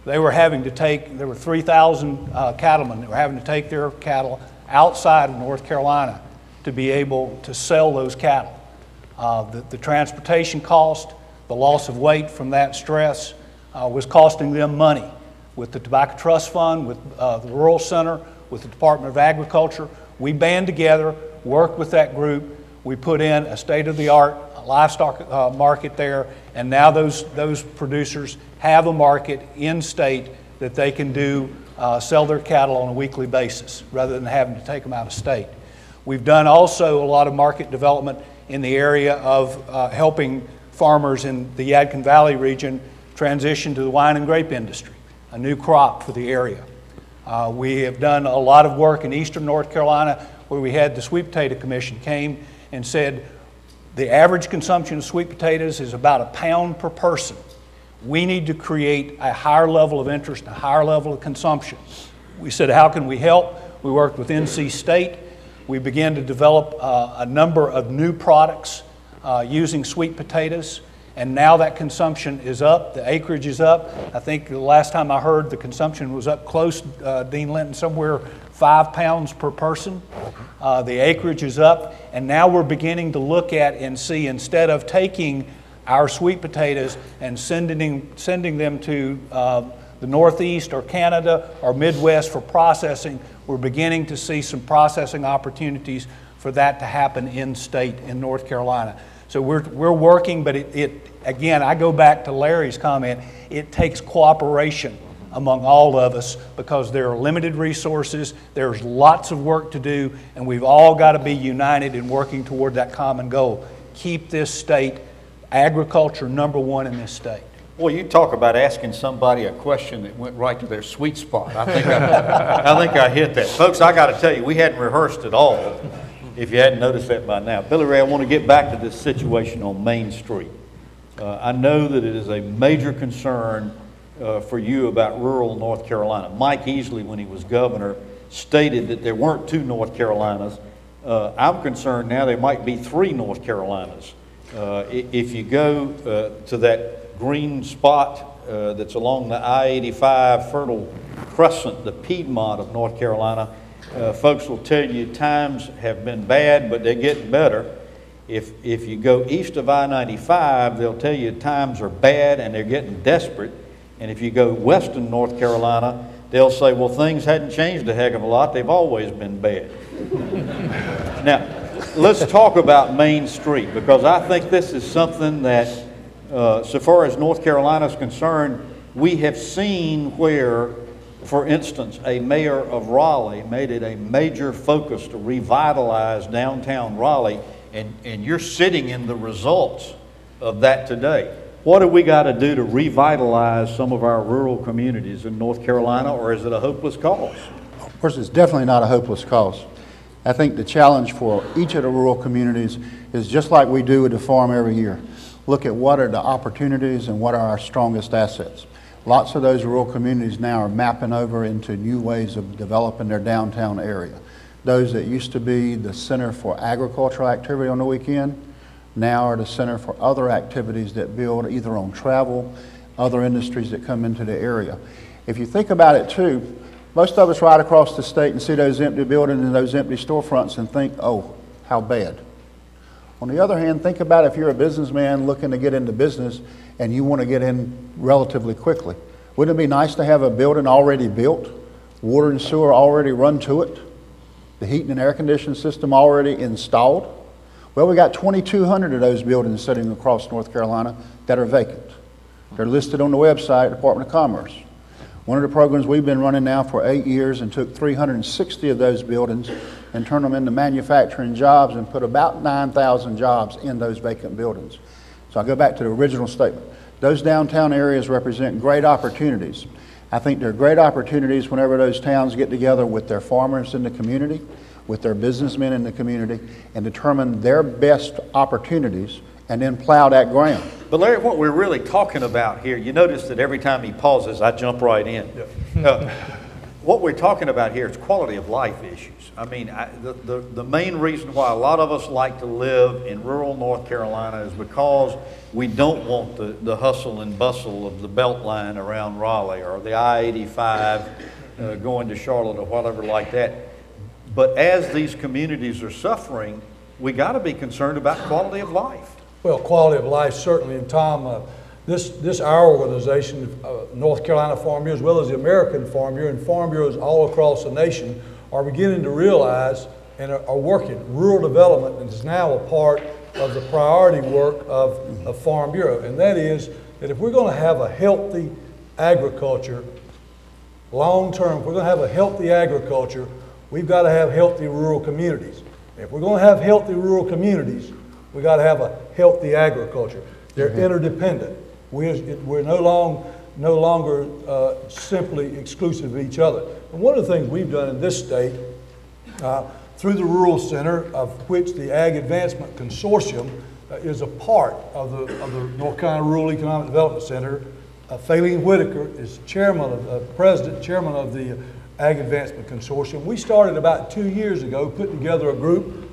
there were 3,000 cattlemen that were having to take their cattle outside of North Carolina to be able to sell those cattle. The transportation cost, the loss of weight from that stress was costing them money. With the Tobacco Trust Fund, with the Rural Center, with the Department of Agriculture, we band together, work with that group. We put in a state-of-the-art livestock market there, and now those producers have a market in state that they can sell their cattle on a weekly basis rather than having to take them out of state. We've done also a lot of market development in the area of helping farmers in the Yadkin Valley region transition to the wine and grape industry, a new crop for the area. We have done a lot of work in eastern North Carolina where we had the Sweet Potato Commission came and said the average consumption of sweet potatoes is about a pound per person. We need to create a higher level of interest, a higher level of consumption. We said, how can we help? We worked with NC State. We began to develop a number of new products using sweet potatoes, and now that consumption is up, the acreage is up. I think the last time I heard the consumption was up close, Dean Linton, somewhere 5 pounds per person. The acreage is up, and now we're beginning to look at and see, instead of taking our sweet potatoes and sending them to the Northeast or Canada or Midwest for processing, we're beginning to see some processing opportunities for that to happen in state in North Carolina. So we're working, but again, I go back to Larry's comment, it takes cooperation among all of us because there are limited resources, there's lots of work to do, and we've all got to be united in working toward that common goal. Keep this state agriculture #1 in this state. Well, you talk about asking somebody a question that went right to their sweet spot. I think I hit that. Folks, I got to tell you, we hadn't rehearsed at all, if you hadn't noticed that by now. Billy Ray, I want to get back to this situation on Main Street. I know that it is a major concern for you about rural North Carolina. Mike Easley, when he was governor, stated that there weren't 2 North Carolinas. I'm concerned now there might be 3 North Carolinas. If you go to that green spot that's along the I-85 Fertile Crescent, the Piedmont of North Carolina, folks will tell you times have been bad, but they're getting better. If you go east of I-95, they'll tell you times are bad and they're getting desperate. And if you go western North Carolina, they'll say, well, things hadn't changed a heck of a lot. They've always been bad. Now, let's talk about Main Street, because I think this is something that, so far as North Carolina is concerned, we have seen where, for instance, a mayor of Raleigh made it a major focus to revitalize downtown Raleigh, and you're sitting in the results of that today. What do we got to do to revitalize some of our rural communities in North Carolina, or is it a hopeless cause? Of course, it's definitely not a hopeless cause. I think the challenge for each of the rural communities is just like we do with the farm every year. Look at what are the opportunities and what are our strongest assets. Lots of those rural communities now are mapping over into new ways of developing their downtown area. Those that used to be the center for agricultural activity on the weekend now are the center for other activities that build either on travel, other industries that come into the area. If you think about it too, most of us ride across the state and see those empty buildings and those empty storefronts and think, oh, how bad. On the other hand, think about if you're a businessman looking to get into business and you want to get in relatively quickly. Wouldn't it be nice to have a building already built, water and sewer already run to it, the heating and air conditioning system already installed? Well, we got 2,200 of those buildings sitting across North Carolina that are vacant. They're listed on the website, Department of Commerce. One of the programs we've been running now for 8 years and took 360 of those buildings and turned them into manufacturing jobs and put about 9,000 jobs in those vacant buildings. So I go back to the original statement. Those downtown areas represent great opportunities. I think they're great opportunities whenever those towns get together with their farmers in the community, with their businessmen in the community, and determine their best opportunities and then plow that ground. But Larry, what we're really talking about here, you notice that every time he pauses, I jump right in. Yeah. What we're talking about here is quality of life issues. I mean, the main reason why a lot of us like to live in rural North Carolina is because we don't want the hustle and bustle of the Beltline around Raleigh or the I-85 going to Charlotte or whatever like that. But as these communities are suffering, we got to be concerned about quality of life. Well, quality of life, certainly. And Tom, our organization, North Carolina Farm Bureau, as well as the American Farm Bureau and farm bureaus all across the nation, are beginning to realize and are working. Rural development is now a part of the priority work of Farm Bureau. And that is that if we're going to have a healthy agriculture, long term, if we're going to have a healthy agriculture, we've got to have healthy rural communities. If we're going to have healthy rural communities, we've got to have a healthy agriculture. They're interdependent. We're no longer simply exclusive of each other. And one of the things we've done in this state, through the Rural Center, of which the Ag Advancement Consortium is a part of the North Carolina Rural Economic Development Center. Faylene Whitaker is chairman of the Ag Advancement Consortium. We started about 2 years ago, putting together a group,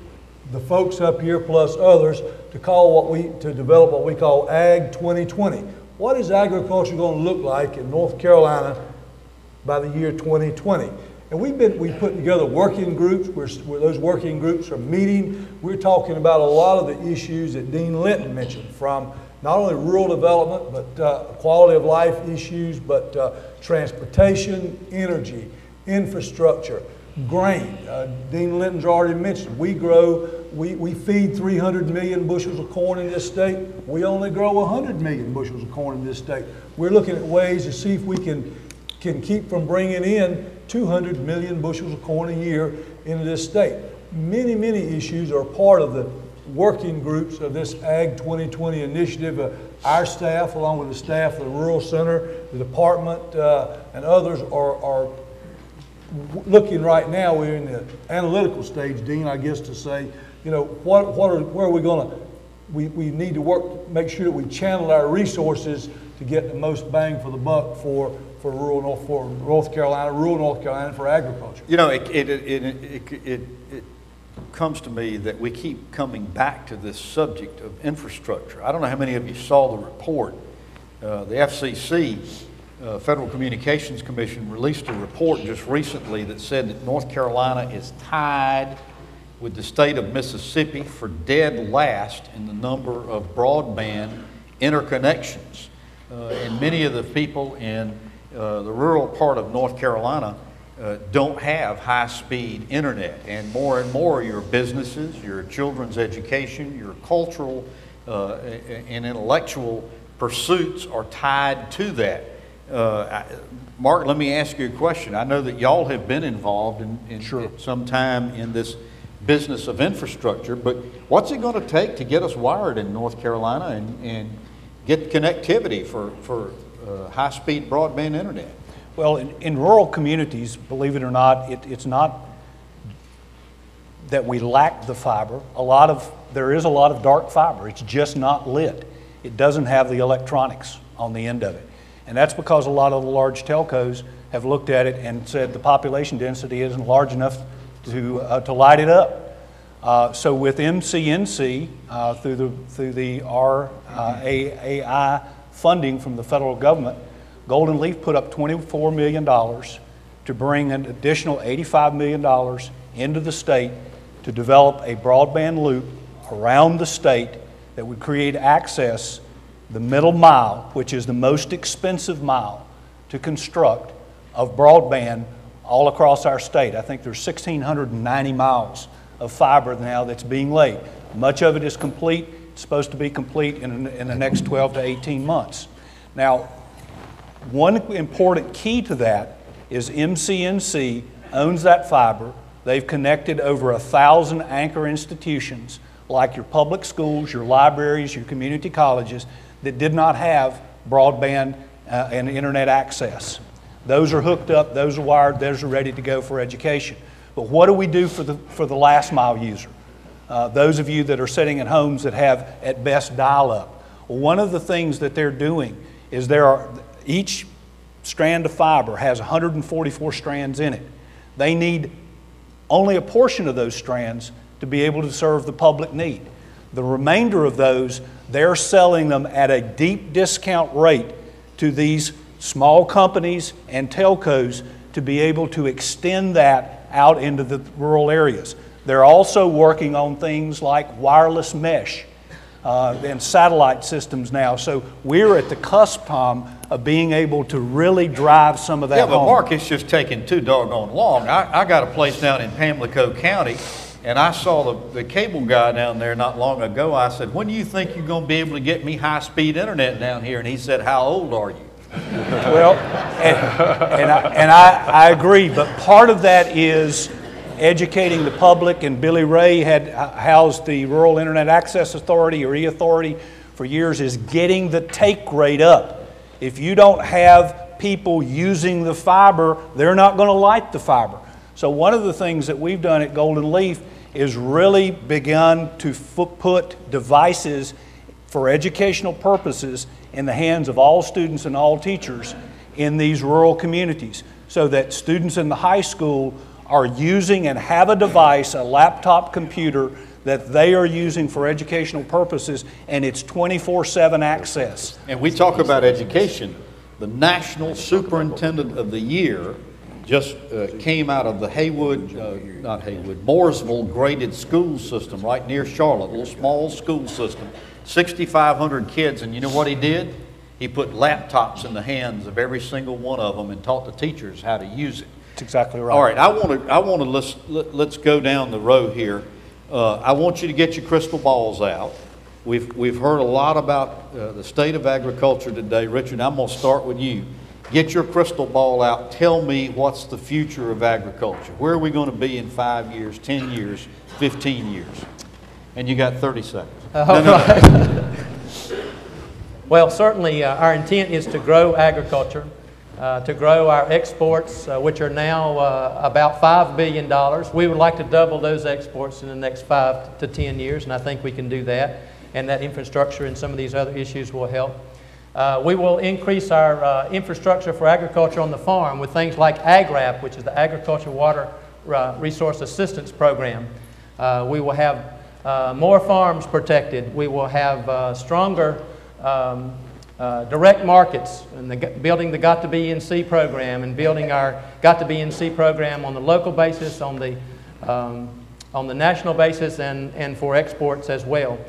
the folks up here plus others, to develop what we call Ag 2020. What is agriculture going to look like in North Carolina by the year 2020? And we put together working groups where those working groups are meeting. We're talking about a lot of the issues that Dean Linton mentioned, from not only rural development, but quality of life issues, but transportation, energy, infrastructure, grain. Dean Linton's already mentioned, we feed 300 million bushels of corn in this state. We only grow 100 million bushels of corn in this state. We're looking at ways to see if we can keep from bringing in 200 million bushels of corn a year into this state. Many, many issues are part of the working groups of this Ag 2020 initiative. Our staff, along with the staff of the Rural Center, the department, and others are looking right now. We're in the analytical stage, Dean, I guess, to say, you know, where are we going to, we need to work, make sure that we channel our resources to get the most bang for the buck for North Carolina, for agriculture. You know, it comes to me that we keep coming back to this subject of infrastructure. I don't know how many of you saw the report. The FCC, Federal Communications Commission, released a report just recently that said that North Carolina is tied with the state of Mississippi for dead last in the number of broadband interconnections. And many of the people in the rural part of North Carolina don't have high-speed internet, and more your businesses, your children's education, your cultural and intellectual pursuits are tied to that. Mark, let me ask you a question. I know that y'all have been involved in some time in this business of infrastructure, but what's it going to take to get us wired in North Carolina and get connectivity for high-speed broadband internet? Well, in rural communities, believe it or not, it's not that we lack the fiber. There is a lot of dark fiber. It's just not lit. It doesn't have the electronics on the end of it. And that's because a lot of the large telcos have looked at it and said the population density isn't large enough to light it up. So with NCDA&CS, through the RAAI funding from the federal government, Golden Leaf put up $24 million to bring an additional $85 million into the state to develop a broadband loop around the state that would create access, the middle mile, which is the most expensive mile to construct, of broadband all across our state. I think there's 1,690 miles of fiber now that's being laid. Much of it is complete. It's supposed to be complete in the next 12 to 18 months. Now, one important key to that is NCDA&CS owns that fiber. They've connected over 1,000 anchor institutions like your public schools, your libraries, your community colleges that did not have broadband and internet access. Those are hooked up, those are wired, those are ready to go for education. But what do we do for the last mile user? Those of you that are sitting at homes that have at best dial-up. Well, one of the things that they're doing is each strand of fiber has 144 strands in it. They need only a portion of those strands to be able to serve the public need. The remainder of those, they're selling them at a deep discount rate to these small companies and telcos to be able to extend that out into the rural areas. They're also working on things like wireless mesh and satellite systems now. So we're at the cusp, Tom, of being able to really drive some of that home. Yeah, but Mark, it's just taking too doggone long. I got a place down in Pamlico County, and I saw the cable guy down there not long ago. I said, when do you think you're going to be able to get me high-speed internet down here? And he said, how old are you? Well, and I agree, but part of that is educating the public, and Billy Ray had housed the Rural Internet Access Authority, or E-Authority, for years, is getting the take rate up. If you don't have people using the fiber, they're not going to light the fiber. So one of the things that we've done at Golden Leaf is really begun to put devices for educational purposes in the hands of all students and all teachers in these rural communities, so that students in the high school are using and have a device, a laptop computer, that they are using for educational purposes, and it's 24/7 access. And we talk about education. The National Superintendent of the Year just came out of the Mooresville graded school system right near Charlotte, a little small school system, 6,500 kids, and you know what he did? He put laptops in the hands of every single one of them and taught the teachers how to use it. That's exactly right. All right, I want to let's go down the road here. I want you to get your crystal balls out. We've heard a lot about the state of agriculture today. Richard, I'm going to start with you. Get your crystal ball out. Tell me what's the future of agriculture. Where are we going to be in 5 years, 10 years, 15 years? And you got 30 seconds. Well, certainly our intent is to grow agriculture, to grow our exports, which are now about $5 billion. We would like to double those exports in the next 5 to 10 years, and I think we can do that. And that infrastructure and some of these other issues will help. We will increase our infrastructure for agriculture on the farm with things like AgRAP, which is the Agriculture Water Resource Assistance Program. We will have more farms protected. We will have stronger direct markets, and building the Got to Be NC program, and building our Got to Be NC program on the local basis, on the national basis, and for exports as well.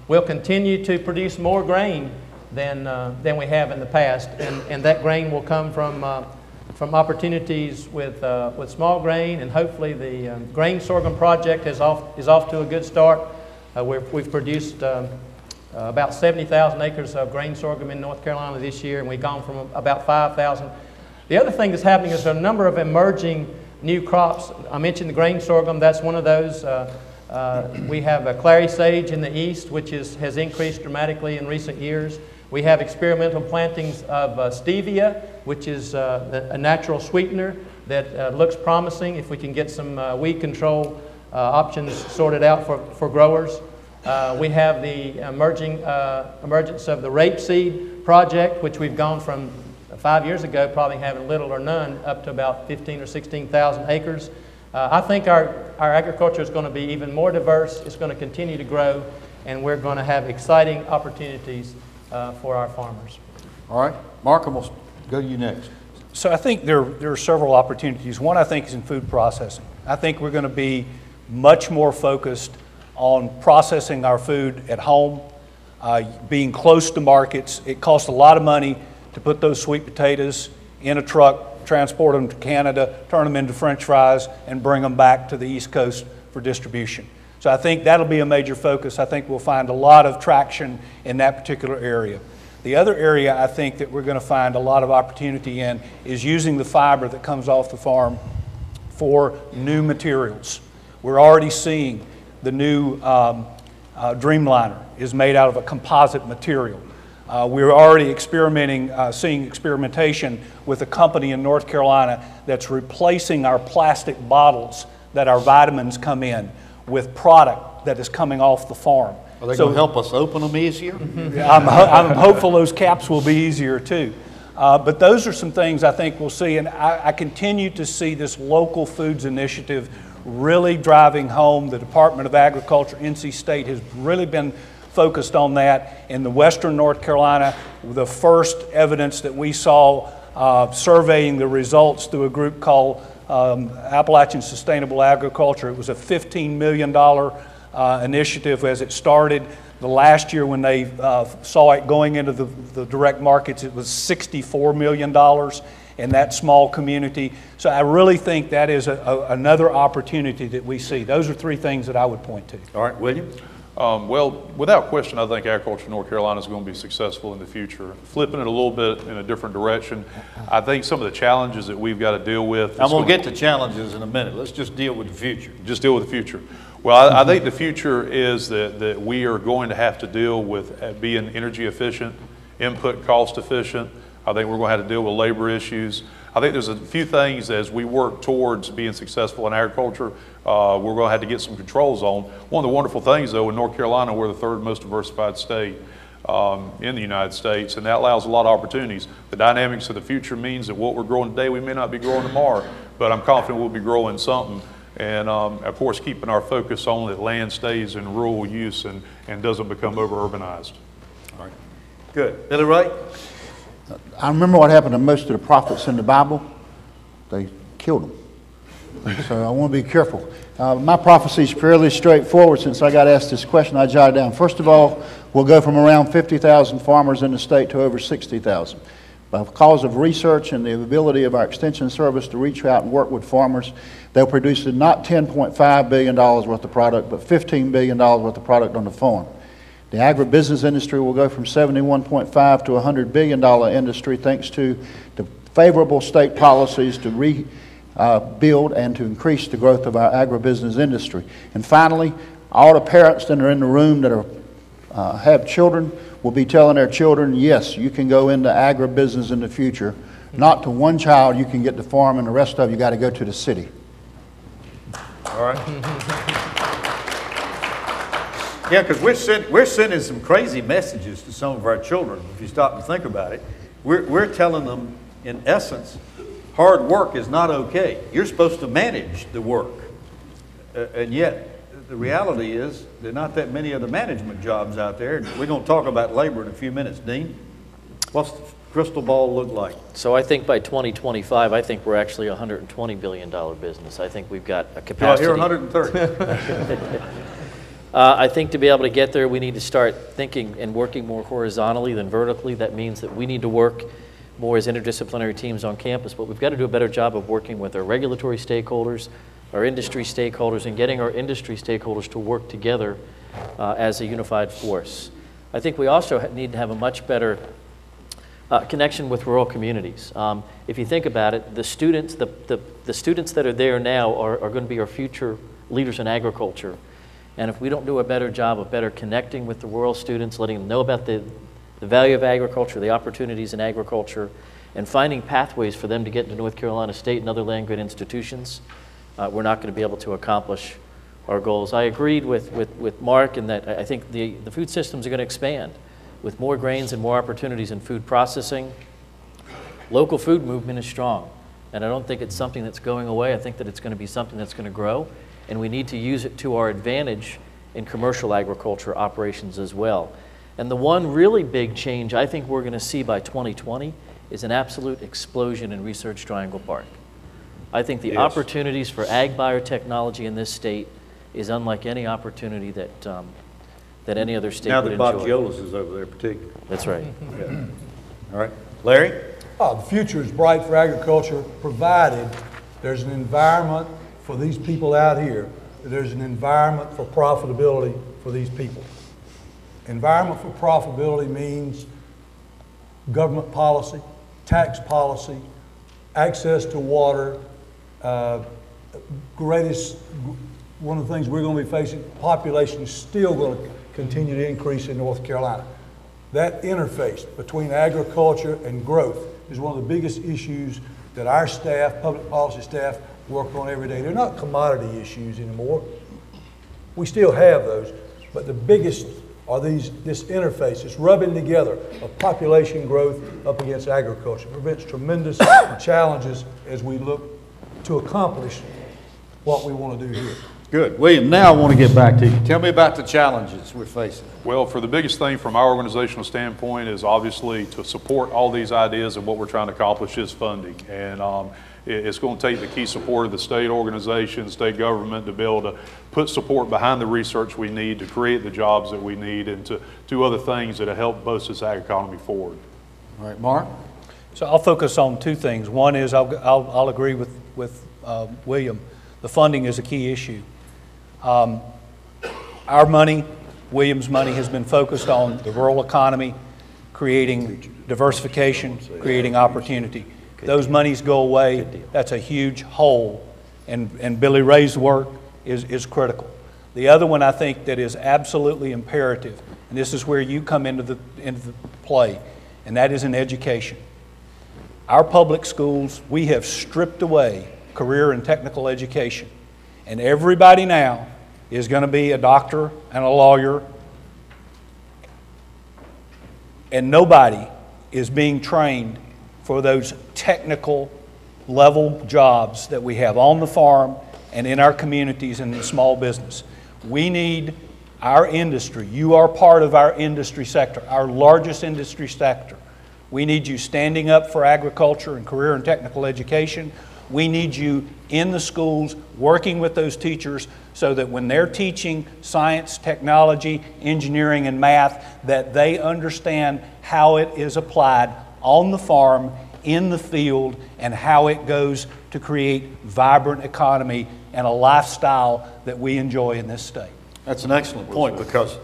We'll continue to produce more grain than we have in the past, and that grain will come from opportunities with small grain, and hopefully the grain sorghum project is off to a good start. We've produced about 70,000 acres of grain sorghum in North Carolina this year, and we've gone from about 5,000. The other thing that's happening is a number of emerging new crops. I mentioned the grain sorghum. That's one of those. We have a clary sage in the east, which has increased dramatically in recent years. We have experimental plantings of stevia, which is a natural sweetener that looks promising if we can get some weed control options sorted out for growers. We have the emergence of the rapeseed project, which we've gone from 5 years ago probably having little or none up to about 15 or 16,000 acres. I think our agriculture is going to be even more diverse. It's going to continue to grow, and we're going to have exciting opportunities for our farmers. All right, Mark, we'll go to you next. So I think there are several opportunities. One, I think, is in food processing. I think we're going to be much more focused on processing our food at home, being close to markets. It costs a lot of money to put those sweet potatoes in a truck, transport them to Canada, turn them into French fries, and bring them back to the East Coast for distribution. So I think that'll be a major focus. I think we'll find a lot of traction in that particular area. The other area I think that we're going to find a lot of opportunity in is using the fiber that comes off the farm for new materials. We're already seeing the new Dreamliner is made out of a composite material. We're already seeing experimentation with a company in North Carolina that's replacing our plastic bottles that our vitamins come in with product that is coming off the farm. Are they going to help us open them easier? I'm hopeful those caps will be easier too. But those are some things I think we'll see, and I continue to see this local foods initiative really driving home. The Department of Agriculture, NC State, has really been focused on that. In the western North Carolina, the first evidence that we saw surveying the results through a group called Appalachian Sustainable Agriculture. It was a $15 million initiative as it started. The last year when they saw it going into the direct markets, it was $64 million in that small community. So I really think that is another opportunity that we see. Those are three things that I would point to. All right, William? Well, without question, I think agriculture in North Carolina is going to be successful in the future. Flipping it a little bit in a different direction, I think some of the challenges that we've got to deal with. I'm going to get to challenges in a minute. Let's just deal with the future. Just deal with the future. Well, I think the future is that we are going to have to deal with being energy efficient, input cost efficient. I think we're going to have to deal with labor issues. I think there's a few things as we work towards being successful in agriculture, we're going to have to get some controls on. One of the wonderful things, though, in North Carolina, we're the third most diversified state in the United States, and that allows a lot of opportunities. The dynamics of the future means that what we're growing today, we may not be growing tomorrow, but I'm confident we'll be growing something. And of course, keeping our focus on that land stays in rural use and doesn't become over-urbanized. All right. Good. Billy Ray? I remember what happened to most of the prophets in the Bible. They killed them. So I want to be careful. My prophecy is fairly straightforward. Since I got asked this question, I jotted down. First of all, we'll go from around 50,000 farmers in the state to over 60,000. Because of research and the ability of our extension service to reach out and work with farmers, they'll produce not $10.5 billion worth of product, but $15 billion worth of product on the farm. The agribusiness industry will go from $71.5 to $100 billion industry thanks to the favorable state policies to rebuild and to increase the growth of our agribusiness industry. And finally, all the parents that are in the room that have children will be telling their children, yes, you can go into agribusiness in the future. Not to one child you can get the farm, and the rest of you got to go to the city. All right. Yeah, because we're sending some crazy messages to some of our children, if you stop and think about it. We're telling them, in essence, hard work is not okay. You're supposed to manage the work. And yet, the reality is, there are not that many other management jobs out there. We're going to talk about labor in a few minutes. Dean, what's the crystal ball look like? So I think by 2025, I think we're actually a $120 billion business. I think we've got a capacity. Well, here 130. I think to be able to get there, we need to start thinking and working more horizontally than vertically. That means that we need to work more as interdisciplinary teams on campus, but we've got to do a better job of working with our regulatory stakeholders, our industry stakeholders, and getting our industry stakeholders to work together as a unified force. I think we also need to have a much better connection with rural communities. If you think about it, the students that are there now are going to be our future leaders in agriculture. And if we don't do a better job of better connecting with the rural students, letting them know about the value of agriculture, the opportunities in agriculture, and finding pathways for them to get into North Carolina State and other land-grant institutions, we're not going to be able to accomplish our goals. I agreed with Mark in that I think the food systems are going to expand with more grains and more opportunities in food processing. Local food movement is strong, and I don't think it's something that's going away. I think that it's going to be something that's going to grow, and we need to use it to our advantage in commercial agriculture operations as well. And the one really big change I think we're going to see by 2020 is an absolute explosion in Research Triangle Park. I think the opportunities for ag biotechnology in this state is unlike any opportunity that any other state would enjoy. Now that Bob Giolis is over there particularly. That's right. Yeah. All right. Larry? The future is bright for agriculture, provided there's an environment for these people out here, there's an environment for profitability for these people. Environment for profitability means government policy, tax policy, access to water. One of the things we're going to be facing, population is still going to continue to increase in North Carolina. That interface between agriculture and growth is one of the biggest issues that our staff, public policy staff, work on every day. They're not commodity issues anymore. We still have those, but the biggest are this interface, this rubbing together of population growth up against agriculture. It prevents tremendous challenges as we look to accomplish what we want to do here. Good. William, now I want to get back to you. Tell me about the challenges we're facing. Well, for the biggest thing from our organizational standpoint is obviously to support all these ideas and what we're trying to accomplish is funding. And it's going to take the key support of the state organization, state government to be able to put support behind the research we need to create the jobs that we need and to do other things that will help boost this ag economy forward. All right, Mark? So I'll focus on two things. One is I'll agree with William. The funding is a key issue. Our money, William's money, has been focused on the rural economy, creating diversification, creating opportunity. Those monies go away, that's a huge hole, and Billy Ray's work is critical. The other one I think that is absolutely imperative, and this is where you come into the play, and that is in education. Our public schools, we have stripped away career and technical education, and everybody now is going to be a doctor and a lawyer, and nobody is being trained for those technical level jobs that we have on the farm and in our communities and in small business. We need our industry. You are part of our industry sector, our largest industry sector. We need you standing up for agriculture and career and technical education. We need you in the schools working with those teachers so that when they're teaching science, technology, engineering, and math, that they understand how it is applied on the farm, in the field, and how it goes to create vibrant economy and a lifestyle that we enjoy in this state. That's an excellent point because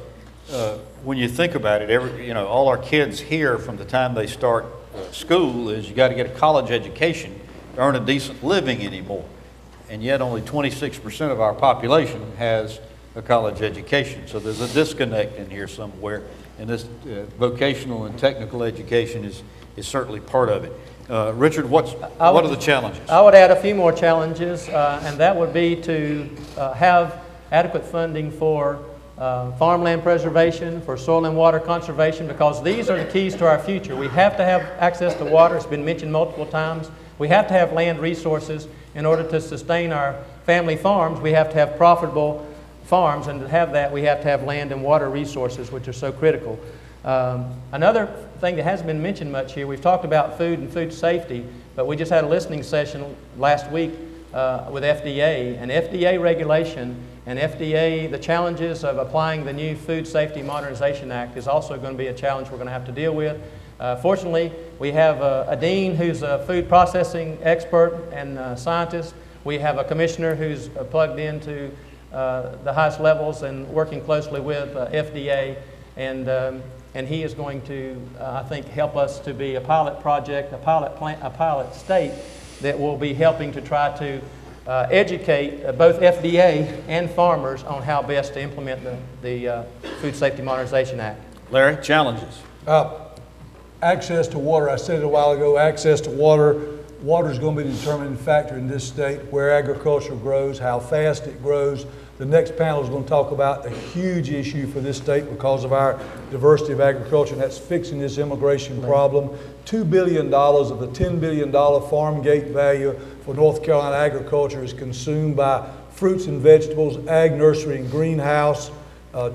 when you think about it, all our kids here from the time they start school is you got to get a college education to earn a decent living anymore. And yet only 26% of our population has a college education. So there's a disconnect in here somewhere, and this vocational and technical education is certainly part of it. Richard, what are the challenges? I would add a few more challenges, and that would be to have adequate funding for farmland preservation, for soil and water conservation, because these are the keys to our future. We have to have access to water. It's been mentioned multiple times. We have to have land resources in order to sustain our family farms. We have to have profitable farms, and to have that, we have to have land and water resources, which are so critical. Another thing that hasn't been mentioned much here, we've talked about food and food safety, but we just had a listening session last week with FDA, and FDA regulation and FDA, the challenges of applying the new Food Safety Modernization Act is also going to be a challenge we're going to have to deal with. Fortunately, we have a dean who's a food processing expert and scientist. We have a commissioner who's plugged into the highest levels and working closely with FDA, and he is going to, I think, help us to be a pilot project, a pilot state that will be helping to try to educate both FDA and farmers on how best to implement the Food Safety Modernization Act. Larry, challenges. Access to water, I said it a while ago, access to water. Water is going to be the determining factor in this state, where agriculture grows, how fast it grows. The next panel is going to talk about a huge issue for this state because of our diversity of agriculture, and that's fixing this immigration problem. $2 billion of the $10 billion farm gate value for North Carolina agriculture is consumed by fruits and vegetables, ag nursery and greenhouse,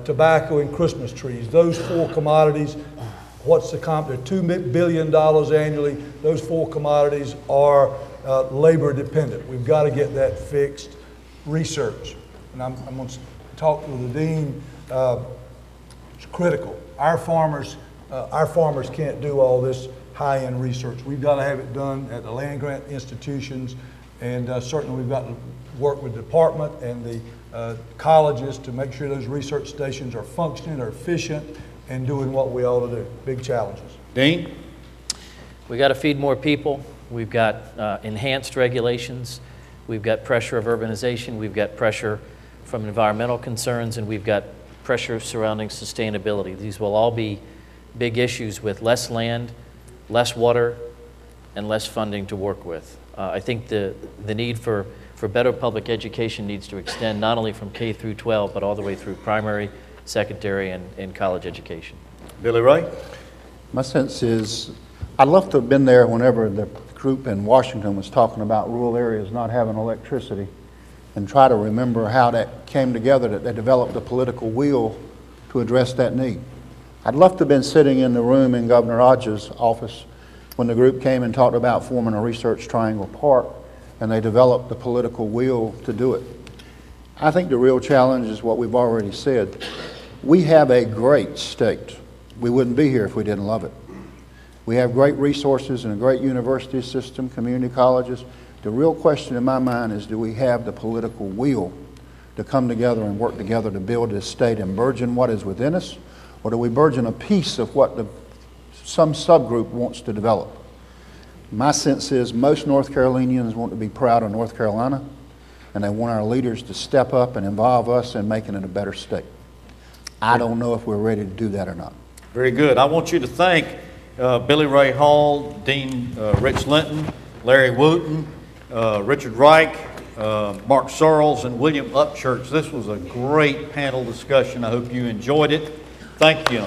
tobacco and Christmas trees. Those four commodities, what's the comp? They're $2 billion annually. Those four commodities are labor dependent. We've got to get that fixed. Research, and I'm going to talk with the dean. It's critical. Our farmers can't do all this high-end research. We've got to have it done at the land grant institutions, and certainly we've got to work with the department and the colleges to make sure those research stations are functioning, are efficient, and doing what we ought to do. Big challenges. Dean? We got to feed more people. We've got enhanced regulations. We've got pressure of urbanization. We've got pressure from environmental concerns, and we've got pressure surrounding sustainability. These will all be big issues with less land, less water, and less funding to work with. I think the need for better public education needs to extend not only from K through 12, but all the way through primary, secondary, and college education. Billy Ray? My sense is, I'd love to have been there whenever the group in Washington was talking about rural areas not having electricity, and try to remember how that came together, that they developed a political will to address that need. I'd love to have been sitting in the room in Governor Rogers' office when the group came and talked about forming a research triangle park, and they developed the political will to do it. I think the real challenge is what we've already said. We have a great state. We wouldn't be here if we didn't love it. We have great resources and a great university system, community colleges. The real question in my mind is, do we have the political will to come together and work together to build this state and burgeon what is within us, or do we burgeon a piece of what some subgroup wants to develop? My sense is most North Carolinians want to be proud of North Carolina, and they want our leaders to step up and involve us in making it a better state. I don't know if we're ready to do that or not. Very good. I want you to thank Billy Ray Hall, Dean Rich Linton, Larry Wooten, Richard Reich, Mark Searles, and William Upchurch. This was a great panel discussion. I hope you enjoyed it. Thank you.